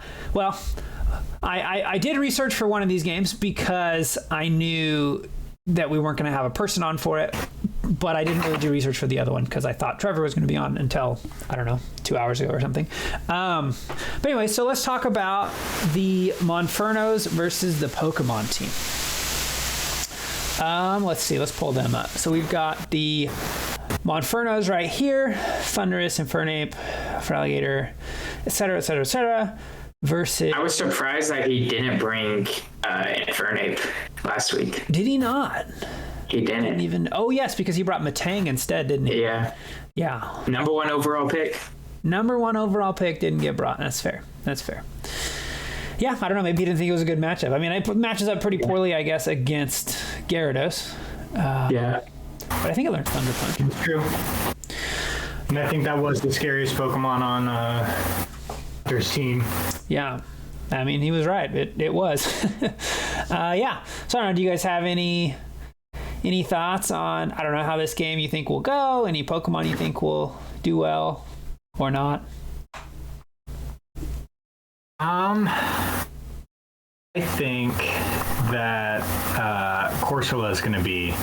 did research for one of these games because I knew that we weren't going to have a person on for it, but I didn't really do research for the other one because I thought Trevor was going to be on until, I don't know, 2 hours ago or something. But anyway, so let's talk about the Monfernos versus the Pokemon team. Let's see, let's pull them up. So we've got the Monfernos right here, Thundurus, Infernape, Feraligatr, etc., etc., etc. Versus, I was surprised that he didn't bring Infernape last week. Did he not? He didn't even. Oh yes, because he brought Matang instead, didn't he? Yeah. Yeah. Number 1 overall pick. Number 1 overall pick didn't get brought. That's fair. Yeah, I don't know. Maybe he didn't think it was a good matchup. I mean, it matches up pretty poorly, I guess, against Gyarados. Yeah. But I think I learned Thunder Punch. It's true. And I think that was the scariest Pokemon on their team. Yeah. I mean, he was right. It was. Yeah. So I don't know. Do you guys have any thoughts on, I don't know, how this game you think will go? Any Pokemon you think will do well or not? I think that Corsola is going to be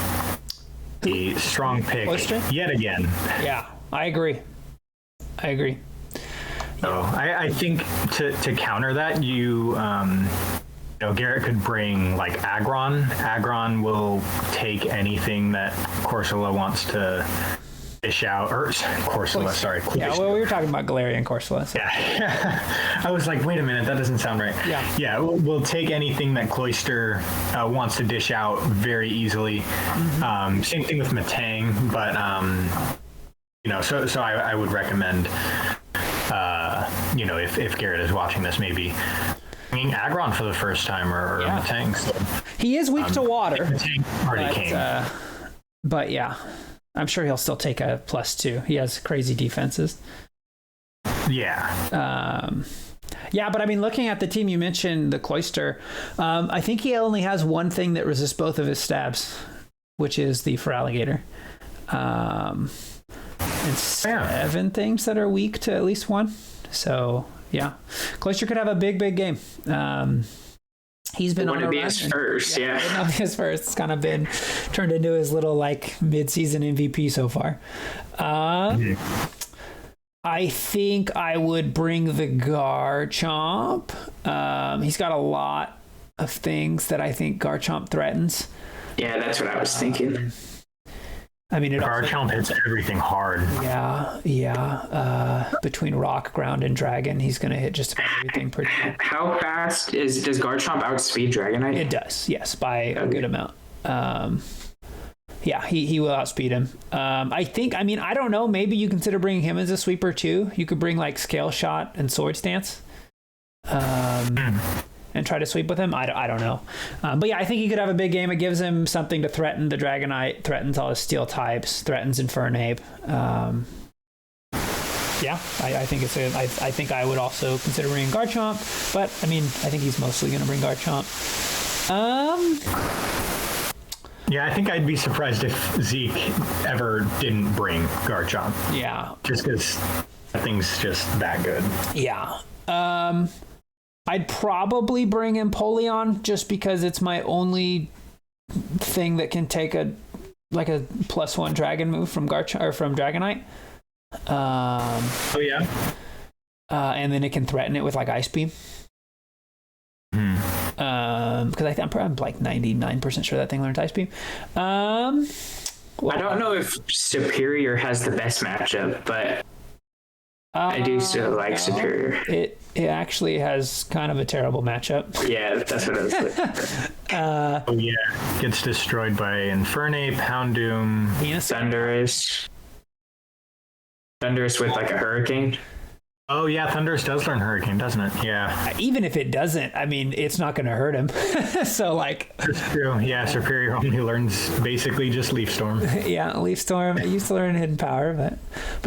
the strong pick yet again. Yeah, I agree. So I think to counter that, Garrett could bring like Aggron. Aggron will take anything that Corsola wants to dish out, or Corsola, sorry. Yeah, well, we were talking about Galarian Corsola. So. Yeah. I was like, wait a minute, that doesn't sound right. Yeah. Yeah, we'll take anything that Cloyster wants to dish out very easily. Mm-hmm. Same thing with Matang, but so I would recommend, if Garrett is watching this, maybe bringing Aggron for the first time or Matang. So, he is weak to water. Matang already came. But yeah, I'm sure he'll still take a +2. He has crazy defenses. Yeah. Yeah, but I mean, looking at the team, you mentioned the Cloyster. I think he only has one thing that resists both of his stabs, which is the Feraligatr. And 7 things that are weak to at least one. So yeah, Cloyster could have a big game. He's been on a run. His first, yeah. It would be his first. It's kind of been turned into his little mid-season MVP so far. I think I would bring the Garchomp. He's got a lot of things that I think Garchomp threatens. Yeah, that's what I was thinking. I mean, Garchomp hits everything hard. Yeah. Between Rock, Ground, and Dragon, he's going to hit just about everything pretty good. How fast does Garchomp outspeed Dragonite? It does, yes, by a good amount. Yeah, he will outspeed him. I don't know, maybe you consider bringing him as a sweeper too. You could bring Scale Shot and Sword Stance. And try to sweep with him. I don't know. But yeah, I think he could have a big game. It gives him something to threaten the Dragonite, threatens all his steel types, threatens Infernape. Yeah, I think I think I would also consider bringing Garchomp, but I mean, I think he's mostly going to bring Garchomp. Yeah, I think I'd be surprised if Zeke ever didn't bring Garchomp. Yeah. Just because that thing's just that good. Yeah. I'd probably bring Empoleon just because it's my only thing that can take a like a +1 dragon move from from Dragonite. Oh yeah. And then it can threaten it with like Ice Beam. Because I'm like 99% sure that thing learns Ice Beam. Well, I don't know if Superior has the best matchup, but I do still like Superior. It actually has kind of a terrible matchup. Yeah, that's what I was like. Oh yeah, gets destroyed by Infernape, Houndoom, Thundurus with like a Hurricane. Oh yeah, Thundurus does learn Hurricane, doesn't it? Yeah. Even if it doesn't, I mean, it's not going to hurt him. So like, that's true. Yeah, Superior only learns basically just Leaf Storm. Yeah, Leaf Storm. I used to learn Hidden Power, but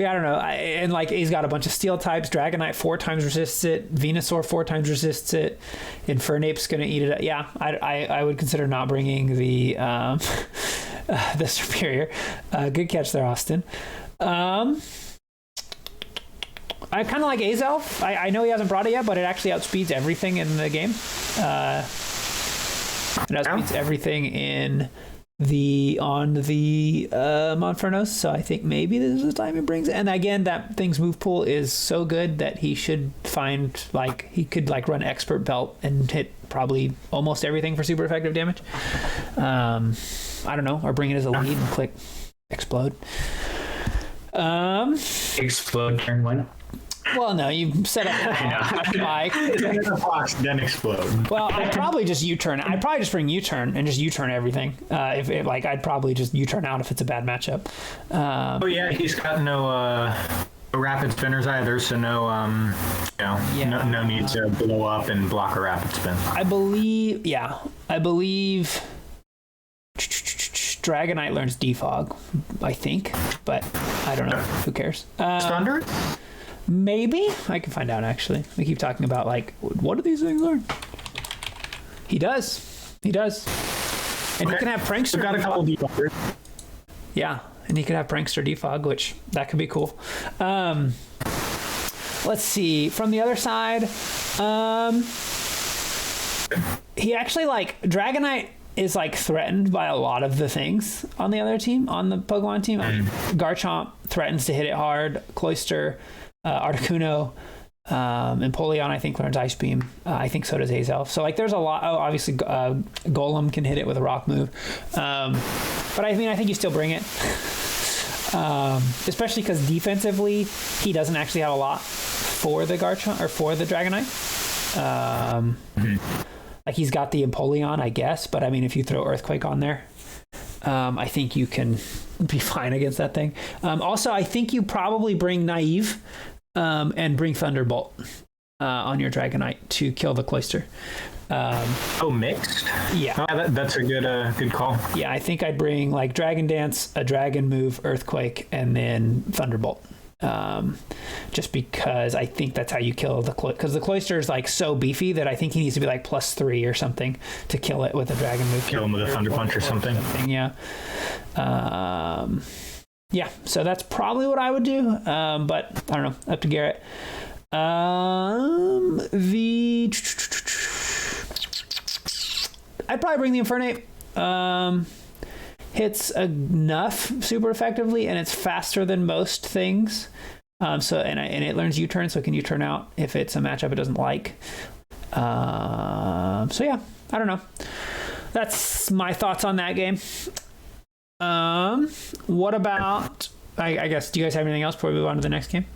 I don't know. And like, he's got a bunch of Steel types. Dragonite 4 times resists it. Venusaur 4 times resists it. Infernape's going to eat it. Yeah, I would consider not bringing the the Superior. Good catch there, Austin. I kind of like Azelf. I know he hasn't brought it yet, but it actually outspeeds everything in the game. It outspeeds everything on the Monfernos. So I think maybe this is the time he brings it. And again, that thing's move pool is so good that he should find like he could like run Expert Belt and hit probably almost everything for super effective damage. I don't know, or bring it as a lead and click Explode. Explode turn 1. Well, no, you set up the bike. Then Explode. Well, I'd probably just U-turn. I'd probably just bring U-turn and just U-turn everything. If like, I'd probably just U-turn out if it's a bad matchup. Oh yeah, he's got no rapid spinners either, so no need to blow up and block a rapid spin. I believe Dragonite learns Defog, I think, but I don't know. Who cares? Thunder? Maybe. I can find out, actually. We keep talking about, like, what do these things learn? He does. And okay. He can have Prankster. We've got a couple debuggers. Yeah, and he could have Prankster Defog, which that could be cool. Let's see. From the other side, he actually, like, Dragonite is like threatened by a lot of the things on the other team, on the Pokemon team. Garchomp threatens to hit it hard. Cloyster, Articuno, Empoleon, I think, learns Ice Beam. I think so does Azelf. So like there's a lot. Oh, obviously Golem can hit it with a rock move. But I mean, I think you still bring it. Especially because defensively, he doesn't actually have a lot for the Garchomp or for the Dragonite. Like he's got the Empoleon, I guess, but I mean, if you throw Earthquake on there, I think you can be fine against that thing. Also, I think you probably bring Naive and bring Thunderbolt on your Dragonite to kill the Cloyster. Mixed? Yeah. That's a good call. Yeah, I think I'd bring like Dragon Dance, a Dragon Move, Earthquake, and then Thunderbolt. Just because I think that's how you kill because the Cloyster is like so beefy that I think he needs to be like +3 or something to kill it with a dragon move. Kill him with a Thunder Punch or something. Yeah. Yeah, so that's probably what I would do. But I don't know, up to Garrett. I'd probably bring the Infernape. Hits enough super effectively, and it's faster than most things. And it learns U-turn, so it can U-turn out if it's a matchup it doesn't like. So yeah, I don't know. That's my thoughts on that game. What about? I guess. Do you guys have anything else before we move on to the next game?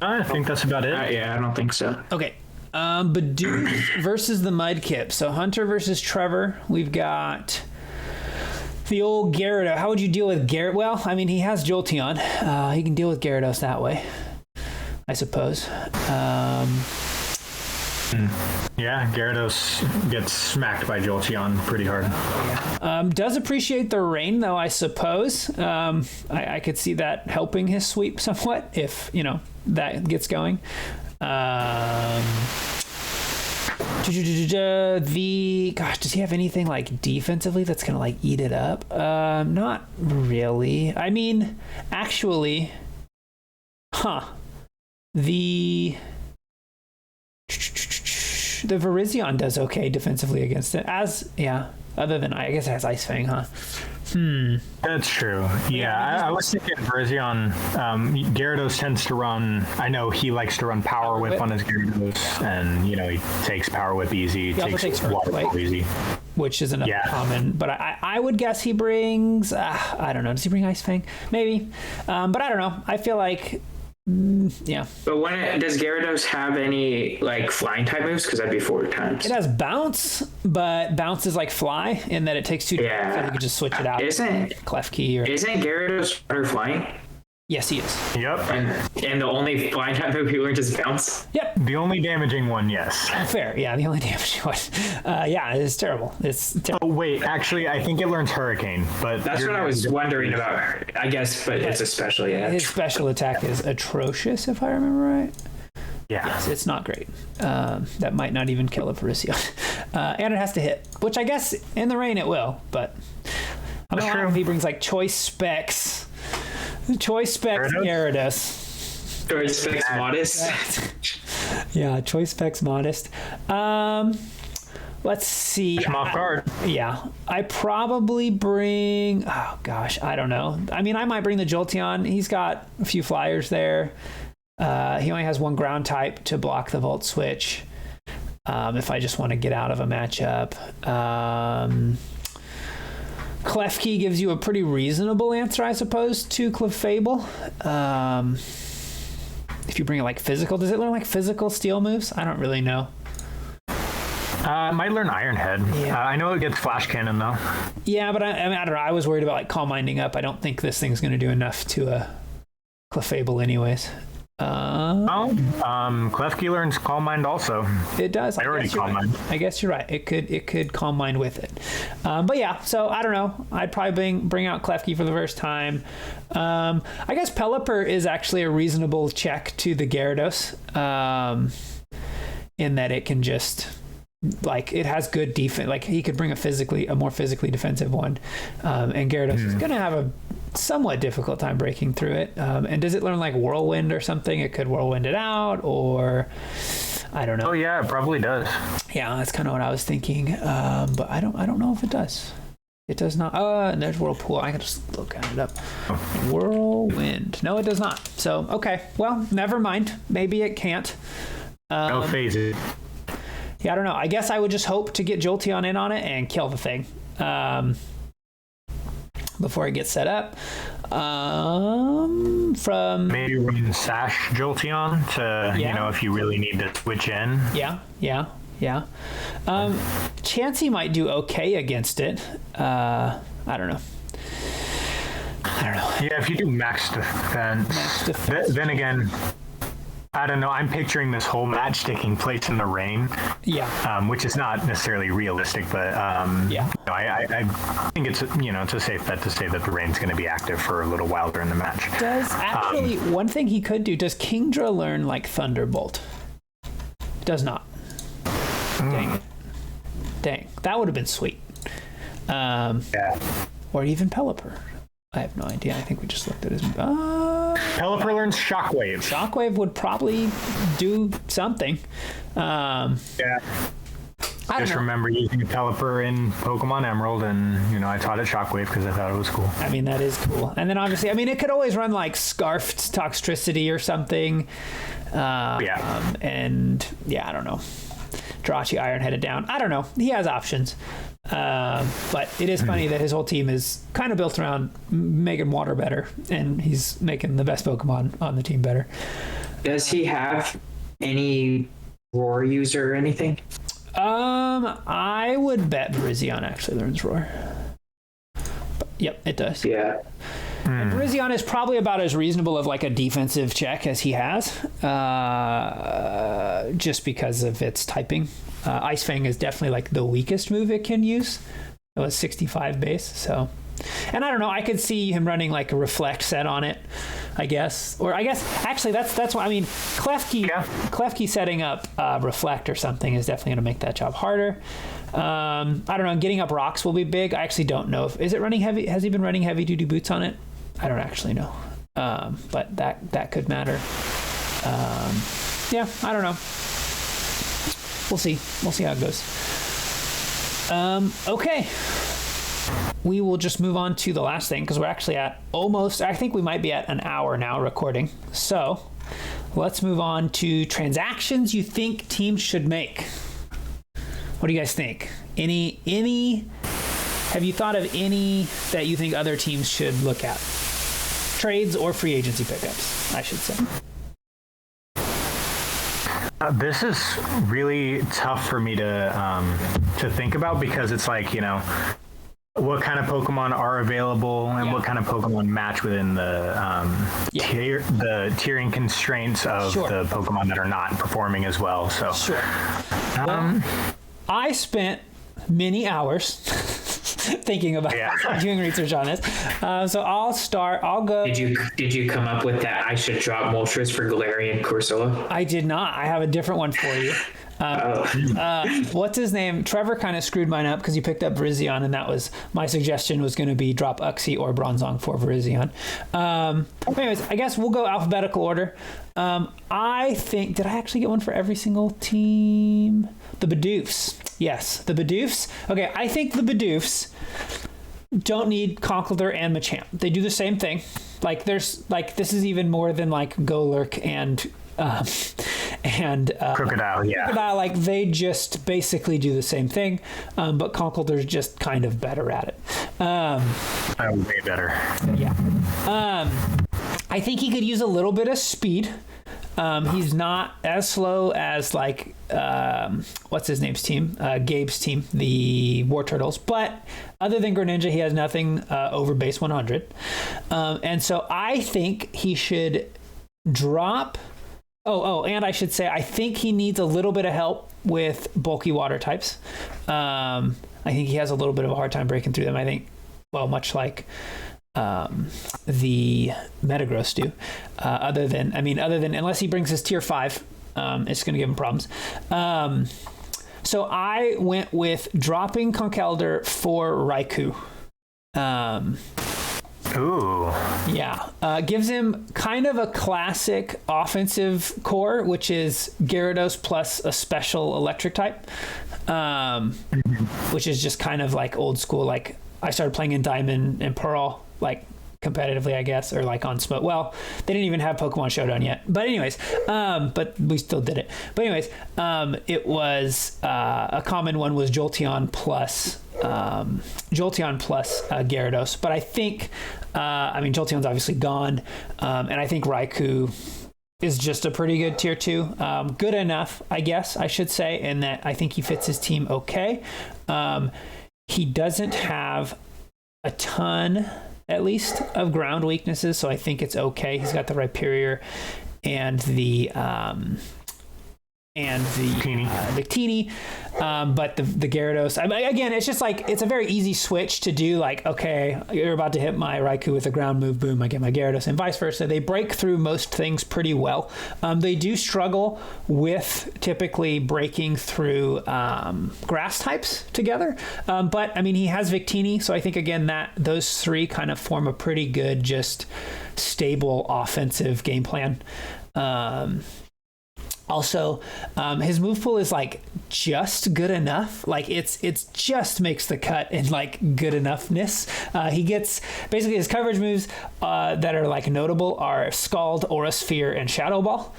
I think that's about it. Yeah, I don't think so. Okay. Bidoof versus the Mudkip. So Hunter versus Trevor. We've got the old Gyarados. How would you deal with Gyarados? Well, I mean, he has Jolteon. He can deal with Gyarados that way, I suppose. Yeah, Gyarados gets smacked by Jolteon pretty hard. Yeah. Does appreciate the rain, though, I suppose. I could see that helping his sweep somewhat if, that gets going. Does he have anything like defensively that's gonna like eat it up? Not really. I mean, actually, the Virizion does okay defensively against it. Other than, I guess it has Ice Fang, huh? That's true. Yeah, I was thinking Virizion. Gyarados tends to run. I know he likes to run Power Whip on his Gyarados, and he takes Power Whip easy. He also takes Water Pulse easy, which isn't common. But I would guess he brings. I don't know. Does he bring Ice Fang? Maybe. But I don't know. I feel like. Yeah. But does Gyarados have any like flying type moves? Because that'd be 4 times. It has Bounce, but Bounce is like Fly in that it takes 2 turns, so you could just switch it out. Isn't Gyarados water flying? Yes, he is. Yep. And the only flying type move he learned is Bounce? Yep. The only damaging one, yes. Fair. Yeah, the only damaging one. Yeah, it's terrible. It's terrible. Oh, wait. Actually, I think it learns Hurricane, but... That's what I was wondering about, I guess, but it's a special, yeah. His special attack is atrocious, if I remember right. Yeah. Yes, it's not great. That might not even kill a Virizion. And it has to hit, which I guess in the rain it will, but... I'm not sure if he brings like Choice Specs... Choice Specs Gyarados. Choice Specs Modest. Yeah, Choice Specs Modest. Let's see. Off guard. Yeah. I probably bring... Oh, gosh. I don't know. I mean, I might bring the Jolteon. He's got a few flyers there. He only has 1 ground type to block the Volt Switch. If I just want to get out of a matchup. Klefki gives you a pretty reasonable answer, I suppose, to Clefable. If you bring it like physical, does it learn like physical steel moves? I don't really know. It might learn Iron Head. Yeah. I know it gets Flash Cannon though. Yeah, but I mean, I don't know. I was worried about like Calm Minding up. I don't think this thing's going to do enough to Clefable anyways. Klefki learns Calm Mind also. It does. I already Calm Mind. I guess you're right. It could Calm Mind with it. But yeah, so I don't know. I'd probably bring out Klefki for the first time. I guess Pelipper is actually a reasonable check to the Gyarados, in that it can just like it has good defense. Like he could bring a more physically defensive one, and Gyarados is going to have a somewhat difficult time breaking through it. And does it learn like Whirlwind or something? It could Whirlwind it out, or I don't know. Oh yeah, it probably does. Yeah, that's kind of what I was thinking. But I don't know if it does. It does not. And there's Whirlpool. I can just look at it up. Whirlwind. No, it does not. So okay, well, never mind. Maybe it can't. No phases. Yeah, I don't know. I guess I would just hope to get Jolteon in on it and kill the thing. Before it gets set up. From maybe run Sash Jolteon to if you really need to switch in. Yeah. Chansey might do okay against it. I don't know. Yeah, if you do max defense. Then again, I don't know. I'm picturing this whole match taking place in the rain. Yeah. Which is not necessarily realistic, but I think it's it's a safe bet to say that the rain's going to be active for a little while during the match. Does actually one thing he could do? Does Kingdra learn like Thunderbolt? Does not. Dang, that would have been sweet. Or even Pelipper. I have no idea. I think we just looked at his... Pelipper learns Shockwave. Shockwave would probably do something. I just remember using Pelipper in Pokemon Emerald, and I taught it Shockwave because I thought it was cool. I mean, that is cool. And then obviously, it could always run like Scarfed Toxtricity or something. And I don't know. Jirachi Iron Headed down. I don't know. He has options. But it is funny that his whole team is kind of built around making water better, and he's making the best Pokemon on the team better. Does he have any Roar user or anything? I would bet Virizion actually learns Roar. But, yep, it does. Yeah. And Virizion is probably about as reasonable of like a defensive check as he has, just because of its typing. Ice Fang is definitely like the weakest move it can use. It was 65 base, so. And I don't know, I could see him running like a Reflect set on it, I guess. Or I guess, actually, that's what, Klefki setting up Reflect or something is definitely going to make that job harder. I don't know, getting up rocks will be big. I actually don't know is it running heavy? Has he been running heavy duty boots on it? I don't actually know. But that could matter. I don't know. We'll see how it goes. Okay. We will just move on to the last thing because we're actually at almost, I think we might be at an hour now recording. So let's move on to transactions you think teams should make. What do you guys think? Have you thought of any that you think other teams should look at? Trades or free agency pickups, I should say. This is really tough for me to think about because it's like, what kind of Pokemon are available and what kind of Pokemon match within the tiering constraints of the Pokemon that are not performing as well. So, I spent many hours thinking about doing research on this. So I'll go. Did you come up with that I should drop Moltres for Galarian Corsola? I did not. I have a different one for you. What's his name? Trevor kind of screwed mine up because he picked up Virizion, and that was my suggestion was going to be drop Uxie or Bronzong for Virizion. Anyways, I guess we'll go alphabetical order. I think, did I actually get one for every single team? The Bidoofs. Yes, the Bidoofs. Okay, I think the Bidoofs don't need Conkeldurr and Machamp. They do the same thing. This is even more than Golurk and Crocodile, Crocodile, they just basically do the same thing, but Conkeldurr's just kind of better at it. Way better. Yeah. I think he could use a little bit of speed. He's not as slow as what's his name's team? Gabe's team, the War Turtles. But other than Greninja, he has nothing over base 100. And so I think he should drop. And I should say, I think he needs a little bit of help with bulky water types. I think he has a little bit of a hard time breaking through them. I think, much like the Metagross do. Other than unless he brings his tier 5, it's going to give him problems. So I went with dropping Conkeldurr for Raikou. Ooh. Yeah. Gives him kind of a classic offensive core, which is Gyarados plus a special electric type, which is just kind of old school. I started playing in Diamond and Pearl, competitively, I guess, or on Smoke. Well, they didn't even have Pokemon Showdown yet. But anyways, but we still did it. But anyways, it was a common one was Jolteon plus Gyarados. But I think, Jolteon's obviously gone, and I think Raikou is just a pretty good tier 2. Good enough, I guess I should say, in that I think he fits his team okay. He doesn't have a ton, at least, of ground weaknesses, so I think it's okay. He's got the Rhyperior and the Victini, but the Gyarados. Again, it's just it's a very easy switch to do. Okay, you're about to hit my Raikou with a ground move, boom, I get my Gyarados, and vice versa. They break through most things pretty well. They do struggle with typically breaking through grass types together, but he has Victini, so I think again that those three kind of form a pretty good, just stable offensive game plan. Also, his move pool is just good enough. It's just makes the cut in good enoughness. He gets basically his coverage moves that are notable are Scald, Aura Sphere, and Shadow Ball.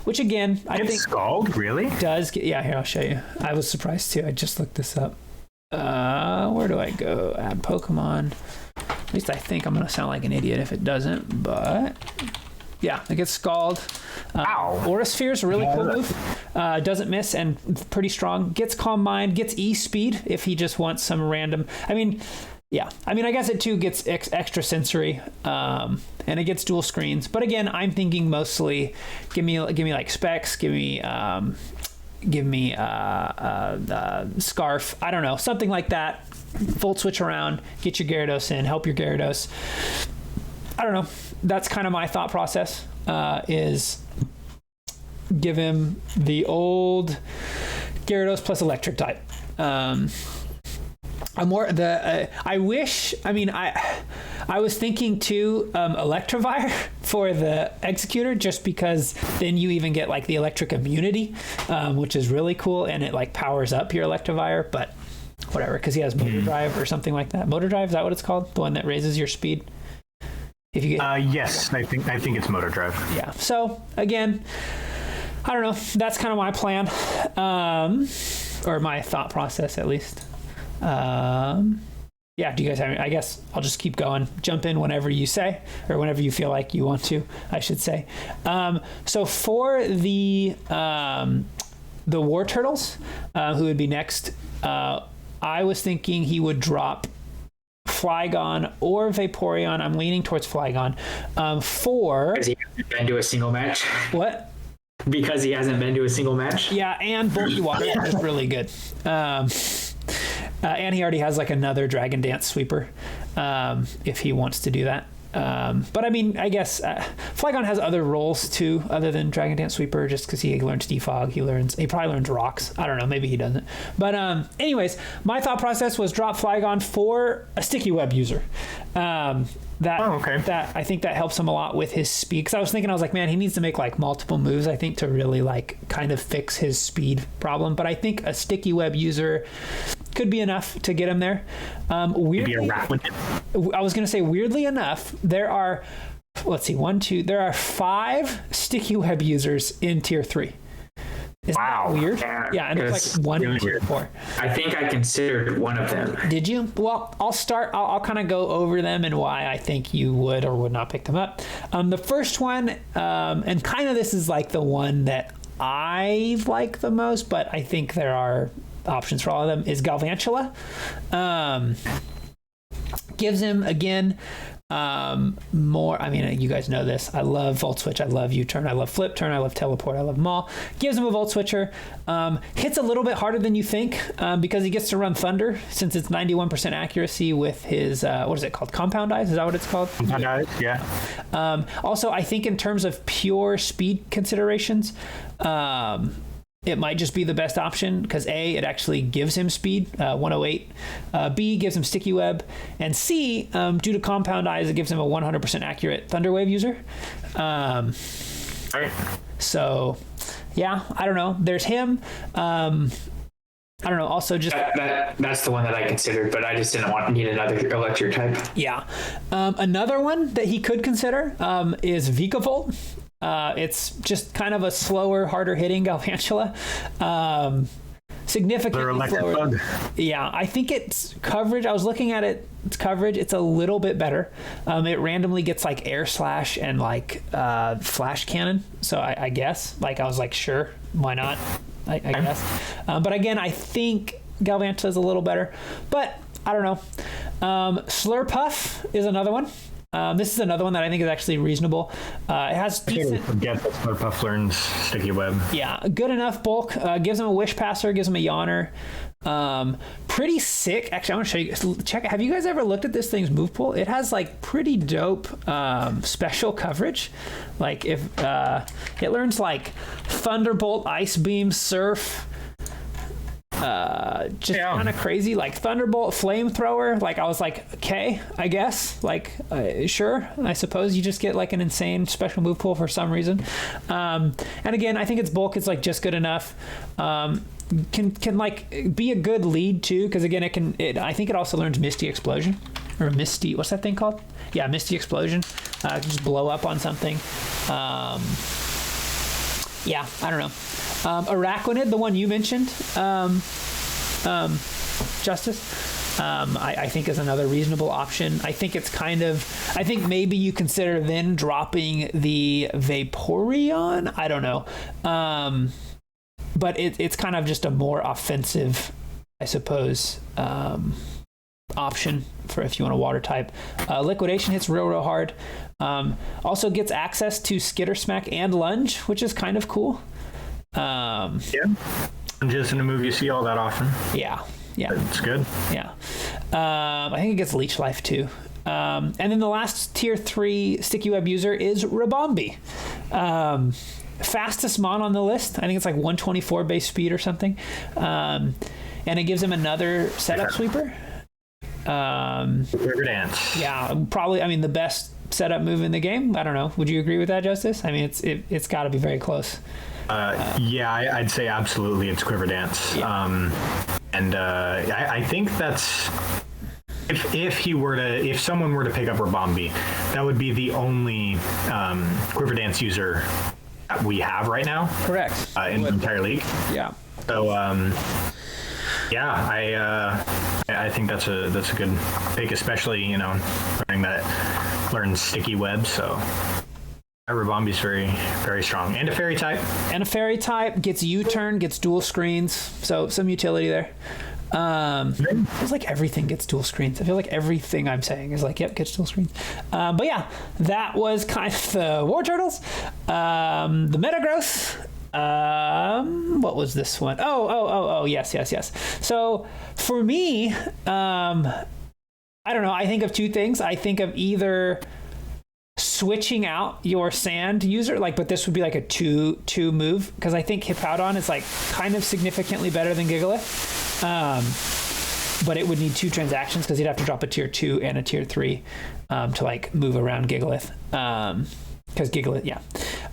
Which again, I think Scald really does get. Yeah, here I'll show you. I was surprised too. I just looked this up. Where do I go? Add Pokemon. At least I think I'm gonna sound like an idiot if it doesn't, but. Yeah, it gets Scald. Aura Sphere is a really cool move. Doesn't miss and pretty strong. Gets Calm Mind, gets E-Speed if he just wants some random... I guess it too gets extra sensory, and it gets dual screens. But again, I'm thinking mostly give me Specs, give me Scarf. I don't know, something like that. Volt switch around, get your Gyarados in, help your Gyarados. I don't know. That's kind of my thought process, is give him the old Gyarados plus electric type. I was thinking too, Electivire, for the Executor, just because then you even get like the electric immunity, which is really cool, and it like powers up your Electivire, but whatever, because he has Motor Drive or something like that. Motor Drive, is that what it's called? The one that raises your speed? If you get yes, I think it's Motor Drive. Yeah. So again, I don't know. That's kind of my plan, or my thought process at least. Yeah, do you guys have any? I guess I'll just keep going. Jump in whenever you say, or whenever you feel like you want to, I should say. So for the War Turtles, who would be next, I was thinking he would drop Flygon or Vaporeon. I'm leaning towards Flygon. Because he hasn't been to a single match. What? Because he hasn't been to a single match. Yeah, and Bulky Water is really good. And he already has like another Dragon Dance sweeper, if he wants to do that. But I mean, I guess Flygon has other roles too, other than Dragon Dance sweeper, just because he learns Defog. He probably learns Rocks. I don't know, maybe he doesn't. But anyways, my thought process was drop Flygon for a Sticky Web user. That I think that helps him a lot with his speed. Because I was like, man, he needs to make like multiple moves, I think, to really like kind of fix his speed problem. But I think a Sticky Web user could be enough to get him there. Weirdly, I was going to say, weirdly enough, there are, there are 5 Sticky Web users in Tier 3. Isn't that weird? Yeah, and it's like 1 in Tier 4. I think I considered one of them. Did you? Well, I'll kind of go over them and why I think you would or would not pick them up. The first one, and kind of this is like the one that I like the most, but I think there are options for all of them, is Galvantula. Gives him, again, more, I mean, you guys know this. I love Volt Switch. I love U-Turn. I love Flip Turn. I love Teleport. I love them all. Gives him a Volt Switcher. Hits a little bit harder than you think, because he gets to run Thunder, since it's 91% accuracy with his, what is it called? Compound Eyes? Is that what it's called? Compound Eyes, yeah. Also, I think in terms of pure speed considerations, it might just be the best option, because A, it actually gives him speed, 108. B, gives him Sticky Web. And C, due to Compound Eyes, it gives him a 100% accurate Thunder Wave user. Right. So, yeah, I don't know. There's him. I don't know. Also, just that's the one that I considered, but I just didn't need another electric type. Yeah. Another one that he could consider is Vikavolt. It's just kind of a slower, harder hitting Galvantula. Significantly slower. Bug. Yeah, I think it's coverage. I was looking at its coverage. It's a little bit better. It randomly gets like Air Slash and like Flash Cannon. So I guess, like, I was like, sure, why not? I guess. But again, I think Galvantula is a little better. But I don't know. Slurpuff is another one. This is another one that I think is actually reasonable. It has decent... I forget that Slurpuff learns Sticky Web. Yeah, good enough bulk. Gives him a Wish Passer, gives him a Yawner. Pretty sick. Actually, I want to show you. Check. Have you guys ever looked at this thing's move pool? It has like pretty dope special coverage. Like if it learns like Thunderbolt, Ice Beam, Surf. Just kind of crazy, like Thunderbolt, Flamethrower. Like, I was like, okay, I guess, like, sure, I suppose you just get like an insane special move pool for some reason. And again, I think its bulk is like just good enough. Can like be a good lead too, because again, I think it also learns Misty Explosion, or Misty, what's that thing called? Yeah, Misty Explosion. Just blow up on something. Yeah, I don't know. Araquanid, the one you mentioned, Justice, I think is another reasonable option. I think maybe you consider then dropping the Vaporeon. I don't know. But it's kind of just a more offensive, I suppose, option for if you want a water type. Liquidation hits real hard. Also gets access to Skitter Smack and Lunge, which is kind of cool. Lunge isn't a move you see all that often. Yeah. It's good. Yeah. I think it gets Leech Life too. And then the last Tier 3 Sticky Web user is Ribombee. Fastest mon on the list. I think it's like 124 base speed or something. And it gives him another setup sweeper. River Dance. Yeah, probably, I mean, the best setup move in the game. I don't know. Would you agree with that, Justice? I mean, it's got to be very close. I'd say absolutely it's Quiver Dance. Yeah. I think that's if someone were to pick up Rabombi, that would be the only Quiver Dance user that we have right now. Correct. In the entire league. Yeah. So I think that's a good pick, especially learn sticky web. So Rabombi's very, very strong, and a fairy type. Gets U-turn, gets dual screens, so some utility there. Feels like everything gets dual screens. I feel like everything I'm saying is like, yep, gets dual screens. But yeah, that was kind of the War Turtles. The Metagross. What was this one? Oh, yes. So for me, I don't know. I think of two things. I think of either switching out your sand user, but this would be like a two move, because I think Hippowdon is like kind of significantly better than Gigalith. But it would need 2 transactions, because you'd have to drop a tier 2 and a tier 3 to move around Gigalith. Because Gigalith, yeah.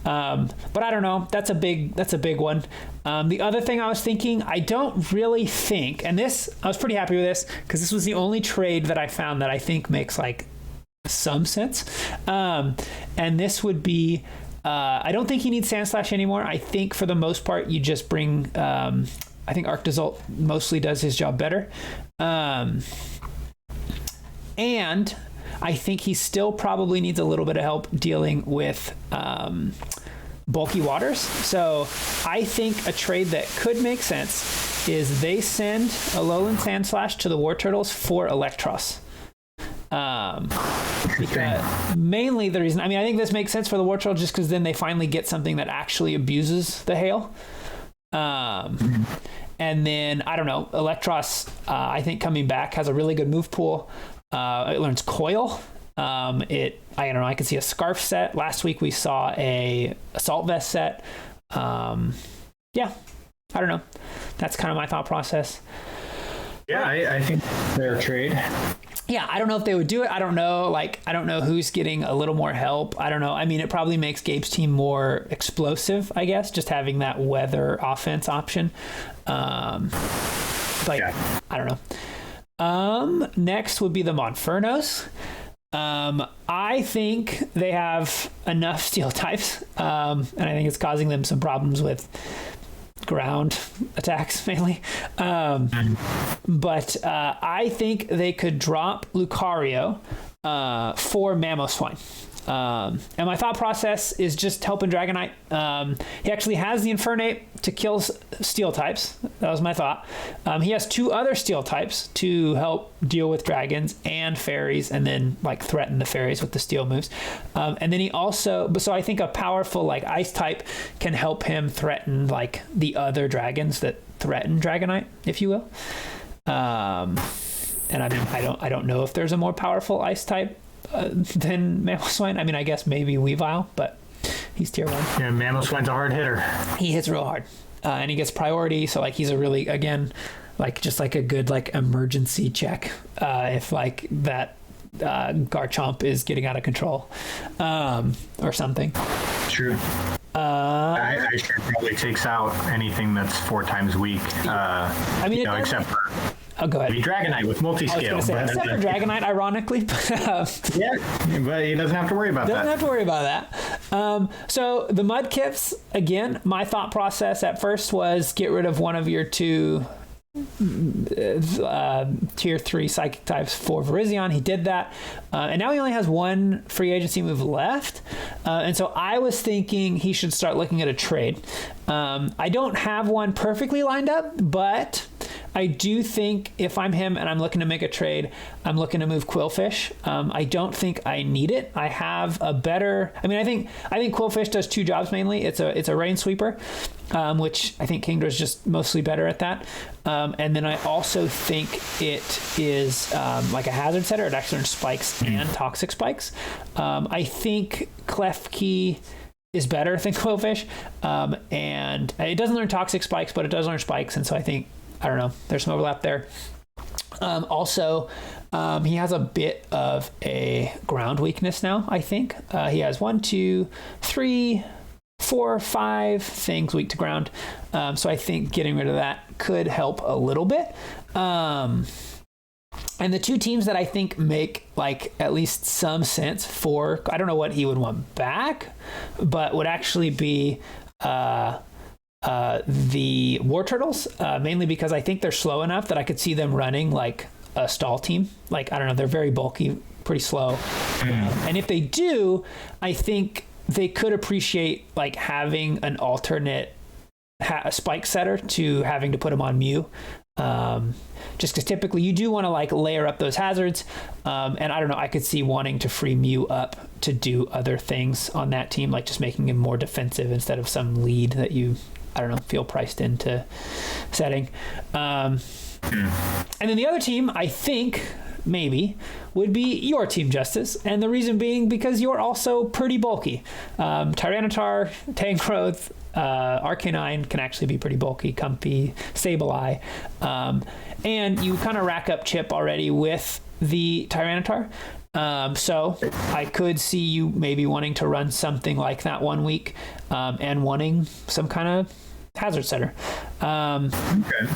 But I don't know. That's a big one. The other thing I was thinking, I don't really think, and this, I was pretty happy with this, because this was the only trade that I found that I think makes some sense. And this would be, I don't think you need Sandslash anymore. I think for the most part, you just bring, I think Arctozolt mostly does his job better. And I think he still probably needs a little bit of help dealing with bulky waters. So I think a trade that could make sense is they send Alolan Sandslash to the War Turtles for Electros. Because mainly the reason, I think this makes sense for the War Turtles just because then they finally get something that actually abuses the hail. And then, I don't know, Electros, I think coming back has a really good move pool. It learns Coil. I don't know, I could see a Scarf set. Last week we saw a Assault Vest set. Yeah, I don't know. That's kind of my thought process. Yeah, I think fair trade. Yeah, I don't know if they would do it. I don't know. I don't know who's getting a little more help. I don't know. It probably makes Gabe's team more explosive, I guess, just having that weather offense option. Yeah. I don't know. Next would be the Monfernos. I think they have enough steel types, and I think it's causing them some problems with ground attacks mainly. But I think they could drop Lucario for Mamoswine. And my thought process is just helping Dragonite. He actually has the Infernape to kill steel types. That was my thought. He has 2 other steel types to help deal with dragons and fairies, and then threaten the fairies with the steel moves. And then he also, so I think a powerful ice type can help him threaten the other dragons that threaten Dragonite, if you will. And I don't know if there's a more powerful ice type than Mamoswine. I guess maybe Weavile, but he's tier 1. Yeah, Mamoswine's a hard hitter. He hits real hard, and he gets priority. So he's a really, again, just a good emergency check if that Garchomp is getting out of control or something. True. I sure probably takes out anything that's 4 times weak. Except for. Oh, go ahead. Maybe Dragonite with multi-scale. Except for Dragonite, ironically. Yeah, but he doesn't have to worry about that. Doesn't have to worry about that. So the Mudkips, again, my thought process at first was get rid of one of your 2 tier 3 psychic types for Virizion. He did that. And now he only has 1 free agency move left. And so I was thinking he should start looking at a trade. I don't have one perfectly lined up, but I do think if I'm him and I'm looking to make a trade, I'm looking to move Quillfish. I don't think I need it. I have a better, I think Quillfish does 2 jobs mainly. It's a rain sweeper, which I think Kingdra's just mostly better at that. And then I also think it is like a hazard setter. It actually learns spikes and toxic spikes. I think Klefki is better than Quillfish. And it doesn't learn toxic spikes, but it does learn spikes. And so I think, I don't know, there's some overlap there. Also, he has a bit of a ground weakness now, I think. He has 1, 2, 3, 4, 5 things weak to ground. So I think getting rid of that could help a little bit. And the two teams that I think make like at least some sense for, I don't know what he would want back, but would actually be the War Turtles, mainly because I think they're slow enough that I could see them running like a stall team. Like, I don't know, they're very bulky, pretty slow. And if they do, I think they could appreciate like having an alternate spike setter to having to put them on Mew. Just because typically you do want to like layer up those hazards. And I don't know, I could see wanting to free Mew up to do other things on that team, like just making him more defensive instead of some lead that you, I don't know, feel priced into setting. And then the other team, I think, maybe, would be your team, Justice. And the reason being because you're also pretty bulky. Tyranitar, Tangrowth, Arcanine can actually be pretty bulky, comfy, Sableye. And you kind of rack up chip already with the Tyranitar. So I could see you maybe wanting to run something like that 1 week, and wanting some kind of hazard setter. Okay.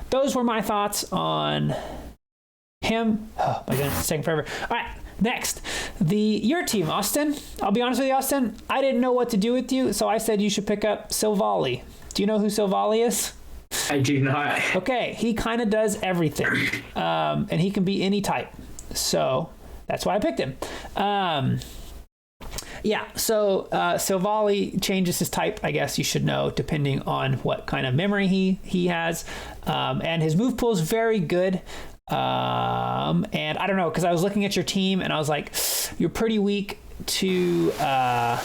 Those were my thoughts on him. Oh my goodness, it's taking forever. All right, next, your team, Austin. I'll be honest with you, Austin. I didn't know what to do with you, so I said you should pick up Silvally. Do you know who Silvally is? I do not. Okay, he kind of does everything, and he can be any type. So that's why I picked him. So Silvally changes his type, I guess you should know, depending on what kind of memory he has. And his move pool is very good. And I don't know, because I was looking at your team and I was like, you're pretty weak to, I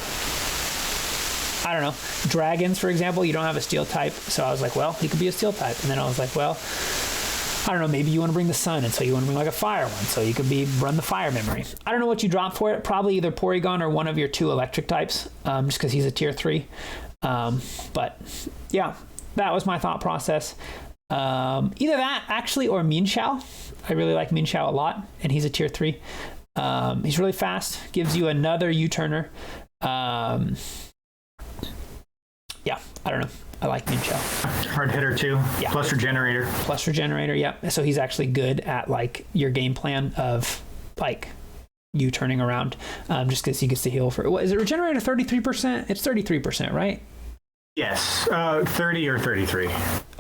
don't know, dragons, for example. You don't have a steel type. So I was like, well, he could be a steel type. And then I was like, well, I don't know, maybe you want to bring the sun, and so you want to bring like a fire one, so you could run the fire memory. I don't know what you drop for it. Probably either Porygon or one of your 2 electric types, just because he's a tier 3. But yeah, that was my thought process. Either that, actually, or Mienshao. I really like Mienshao a lot, and he's a tier 3. He's really fast, gives you another U-turner. Yeah, I don't know. I like Mienshao. Hard hitter too. Yeah. Plus regenerator. Yeah. So he's actually good at like your game plan of like you turning around, just because he gets to heal for. What is it? Regenerator 33%? It's 33%, right? Yes. 30 or 33.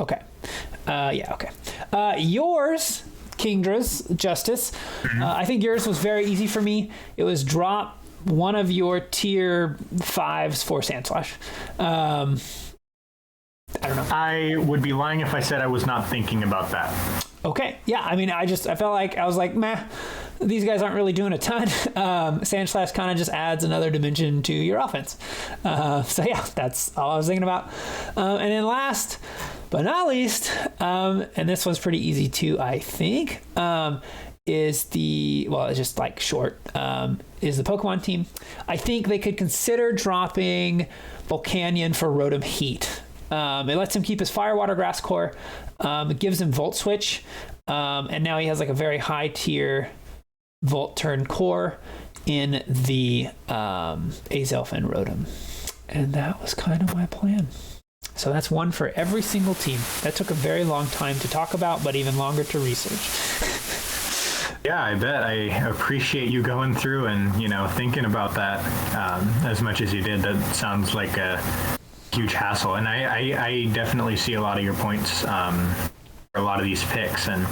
Okay. Yeah. Okay. Yours, Kingdra's Justice. I think yours was very easy for me. It was drop one of your tier 5s for Sandslash. I don't know. I would be lying if I said I was not thinking about that. Okay. Yeah. I mean, I felt like I was like, meh, these guys aren't really doing a ton. Sandslash kind of just adds another dimension to your offense. So yeah, that's all I was thinking about. And then last but not least, and this one's pretty easy too, I think, is it's just like short, is the Pokemon team. I think they could consider dropping Volcanion for Rotom Heat. It lets him keep his Fire, Water, Grass core. It gives him Volt Switch. And now he has like a very high tier Volt Turn core in the Azelf and Rotom. And that was kind of my plan. So that's one for every single team. That took a very long time to talk about, but even longer to research. Yeah, I bet. I appreciate you going through and, thinking about that as much as you did. That sounds like a huge hassle. And I definitely see a lot of your points for a lot of these picks. And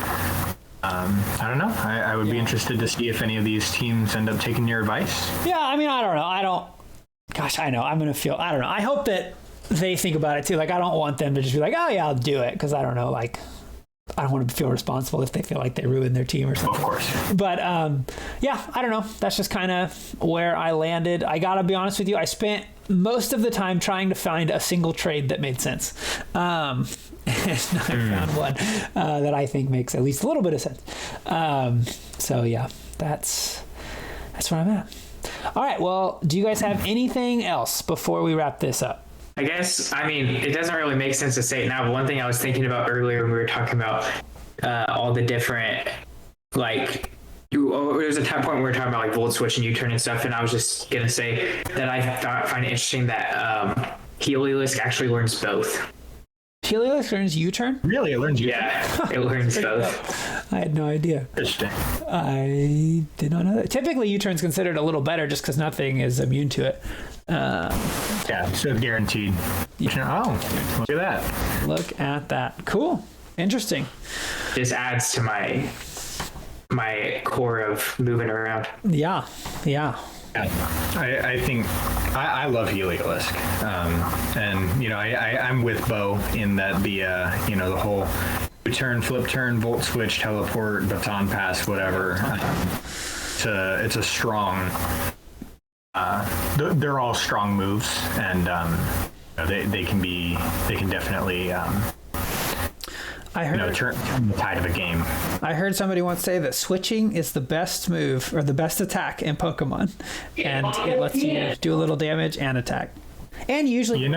I don't know. I would be interested to see if any of these teams end up taking your advice. Yeah, I mean, I don't know. Gosh, I know. I'm going to feel, I don't know. I hope that they think about it too. Like, I don't want them to just be like, oh yeah, I'll do it. Because I don't know, like, I don't want to feel responsible if they feel like they ruined their team or something. Of course. But yeah, I don't know. That's just kind of where I landed. I got to be honest with you. I spent most of the time trying to find a single trade that made sense. And I found one that I think makes at least a little bit of sense. So yeah, that's where I'm at. All right. Well, do you guys have anything else before we wrap this up? I guess, I mean, it doesn't really make sense to say it now, but one thing I was thinking about earlier when we were talking about all the different like. There's a point where we were talking about like volt switch and U-turn and stuff, and I was just gonna say that I find it interesting that Heliolisk actually learns both. Heliolisk learns U-turn? Really, it learns U-turn. Yeah, it learns both. I had no idea. Interesting. I did not know that. Typically, U-turn's considered a little better just because nothing is immune to it. Yeah, so guaranteed. Yeah. Oh, look at that. Look at that. Cool. Interesting. This adds to my core of moving around. Yeah. I think I love Heliolisk, and I'm with Bo in that the the whole turn, flip turn, volt switch, teleport, baton pass, whatever. It's a strong. They're all strong moves, and they can definitely. I heard turn the tide of a game. I heard somebody once say that switching is the best move or the best attack in Pokemon, and it lets you do a little damage and attack. And usually, it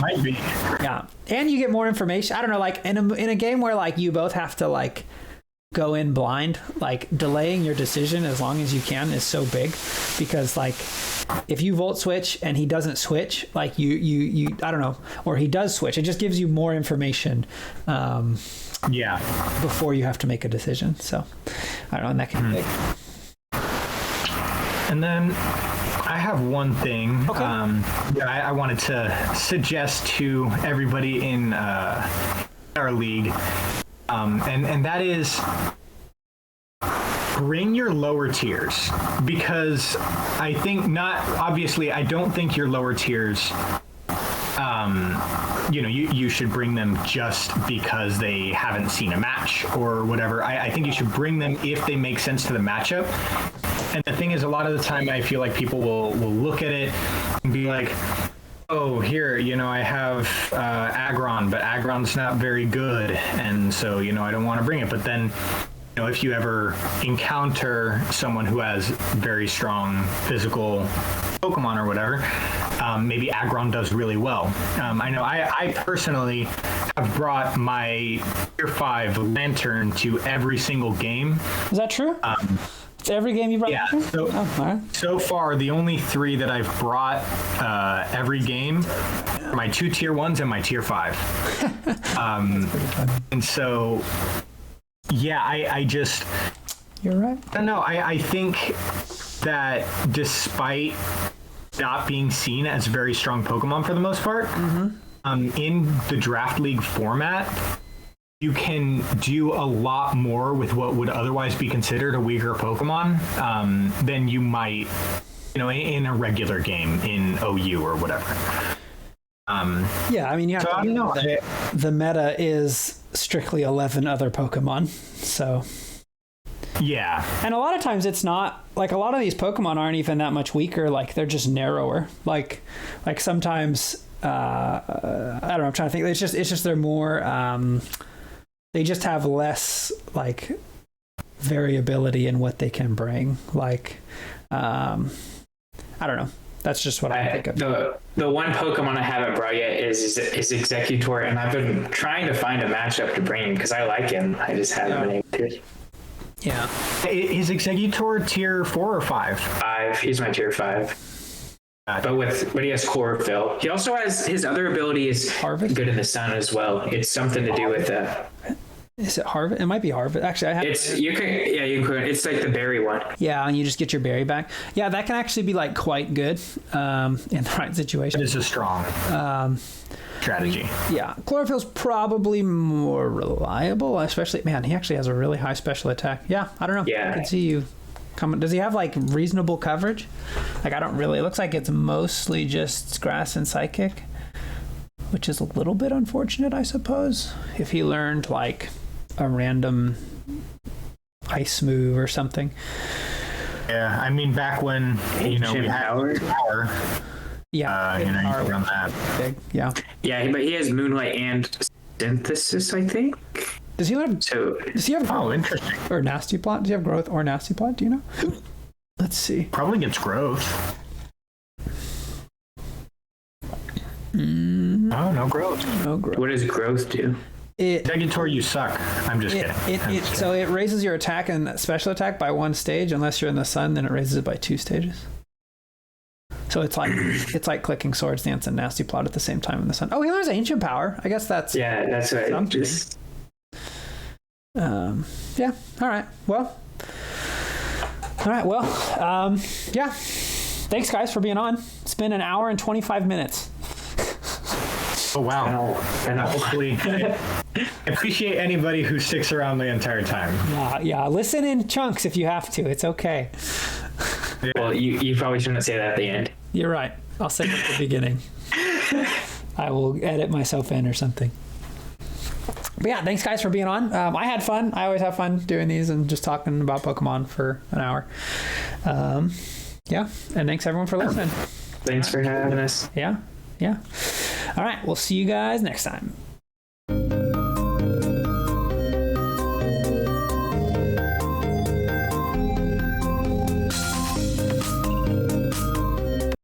might be. Yeah, and you get more information. I don't know, like in a game where like you both have to like go in blind, like delaying your decision as long as you can is so big, because like if you volt switch and he doesn't switch, like you I don't know, or he does switch, it just gives you more information before you have to make a decision. So I don't know, and that can be big. And then I have one thing. Okay. I wanted to suggest to everybody in our league, and that is bring your lower tiers, because I think I don't think your lower tiers, you should bring them just because they haven't seen a match or whatever. I think you should bring them if they make sense to the matchup. And the thing is, a lot of the time I feel like people will look at it and be like, oh, here, I have Aggron, but Aggron's not very good, and so, I don't want to bring it. But then, if you ever encounter someone who has very strong physical Pokemon or whatever, maybe Aggron does really well. I know I personally have brought my Tier 5 Lantern to every single game. Is that true? It's every game you brought? Yeah. So far, the only 3 that I've brought every game are my 2 Tier 1s and my Tier 5. And so, yeah, I just... You're right. I don't know. I think that despite not being seen as very strong Pokemon for the most part, in the Draft League format, you can do a lot more with what would otherwise be considered a weaker Pokemon than you might, in a regular game in OU or whatever. Yeah, I mean, so I don't know. The meta is strictly 11 other Pokemon, so... Yeah. And a lot of times it's not, like, a lot of these Pokemon aren't even that much weaker, like, they're just narrower. Like sometimes, I don't know, I'm trying to think, it's just they're more, they just have less, like, variability in what they can bring. Like, I don't know. That's just what I think of. The one Pokemon I haven't brought yet is Executor, and I've been trying to find a matchup to bring him because I like him. I just haven't been able to. Yeah. Is Executor Tier 4 or 5? 5. He's my Tier 5. But he has Chlorophyll. He also has his other ability is Harvest? Good in the Sun as well. It's something to do with Is it Harvest? It might be Harvest. Actually, I have. You can. It's like the berry one. Yeah, and you just get your berry back. Yeah, that can actually be like quite good in the right situation. It is a strong strategy. Yeah, Chlorophyll's probably more reliable, especially, man, he actually has a really high special attack. Yeah, I don't know. Yeah. I can see you coming. Does he have like reasonable coverage? Like, I don't really. It looks like it's mostly just grass and psychic, which is a little bit unfortunate, I suppose. If he learned like a random ice move or something. Yeah, I mean, back when we had power. Yeah, you can run that. Big. Yeah. Yeah, but he has Moonlight and Synthesis, I think. Does he learn? So does he have? Oh, interesting. Or Nasty Plot? Does he have Growth or Nasty Plot? Do you know? Let's see. Probably gets Growth. Oh, no Growth. No Growth. what does Growth do? Degator, you suck. I'm just kidding. So it raises your attack and special attack by 1 stage. Unless you're in the sun, then it raises it by 2 stages. So it's like clicking Swords Dance and Nasty Plot at the same time in the sun. Oh, he learns Ancient Power. I guess that's that's right. Yeah. All right. Well. Yeah. Thanks, guys, for being on. It's been an hour and 25 minutes. Oh, wow. And hopefully, I appreciate anybody who sticks around the entire time. Yeah. Listen in chunks if you have to. It's okay. Yeah. Well, you probably shouldn't say that at the end. You're right. I'll say it at the beginning. I will edit myself in or something. But yeah, thanks, guys, for being on. I had fun. I always have fun doing these and just talking about Pokemon for an hour. Yeah, and thanks, everyone, for listening. Thanks for having us. Yeah. All right, we'll see you guys next time.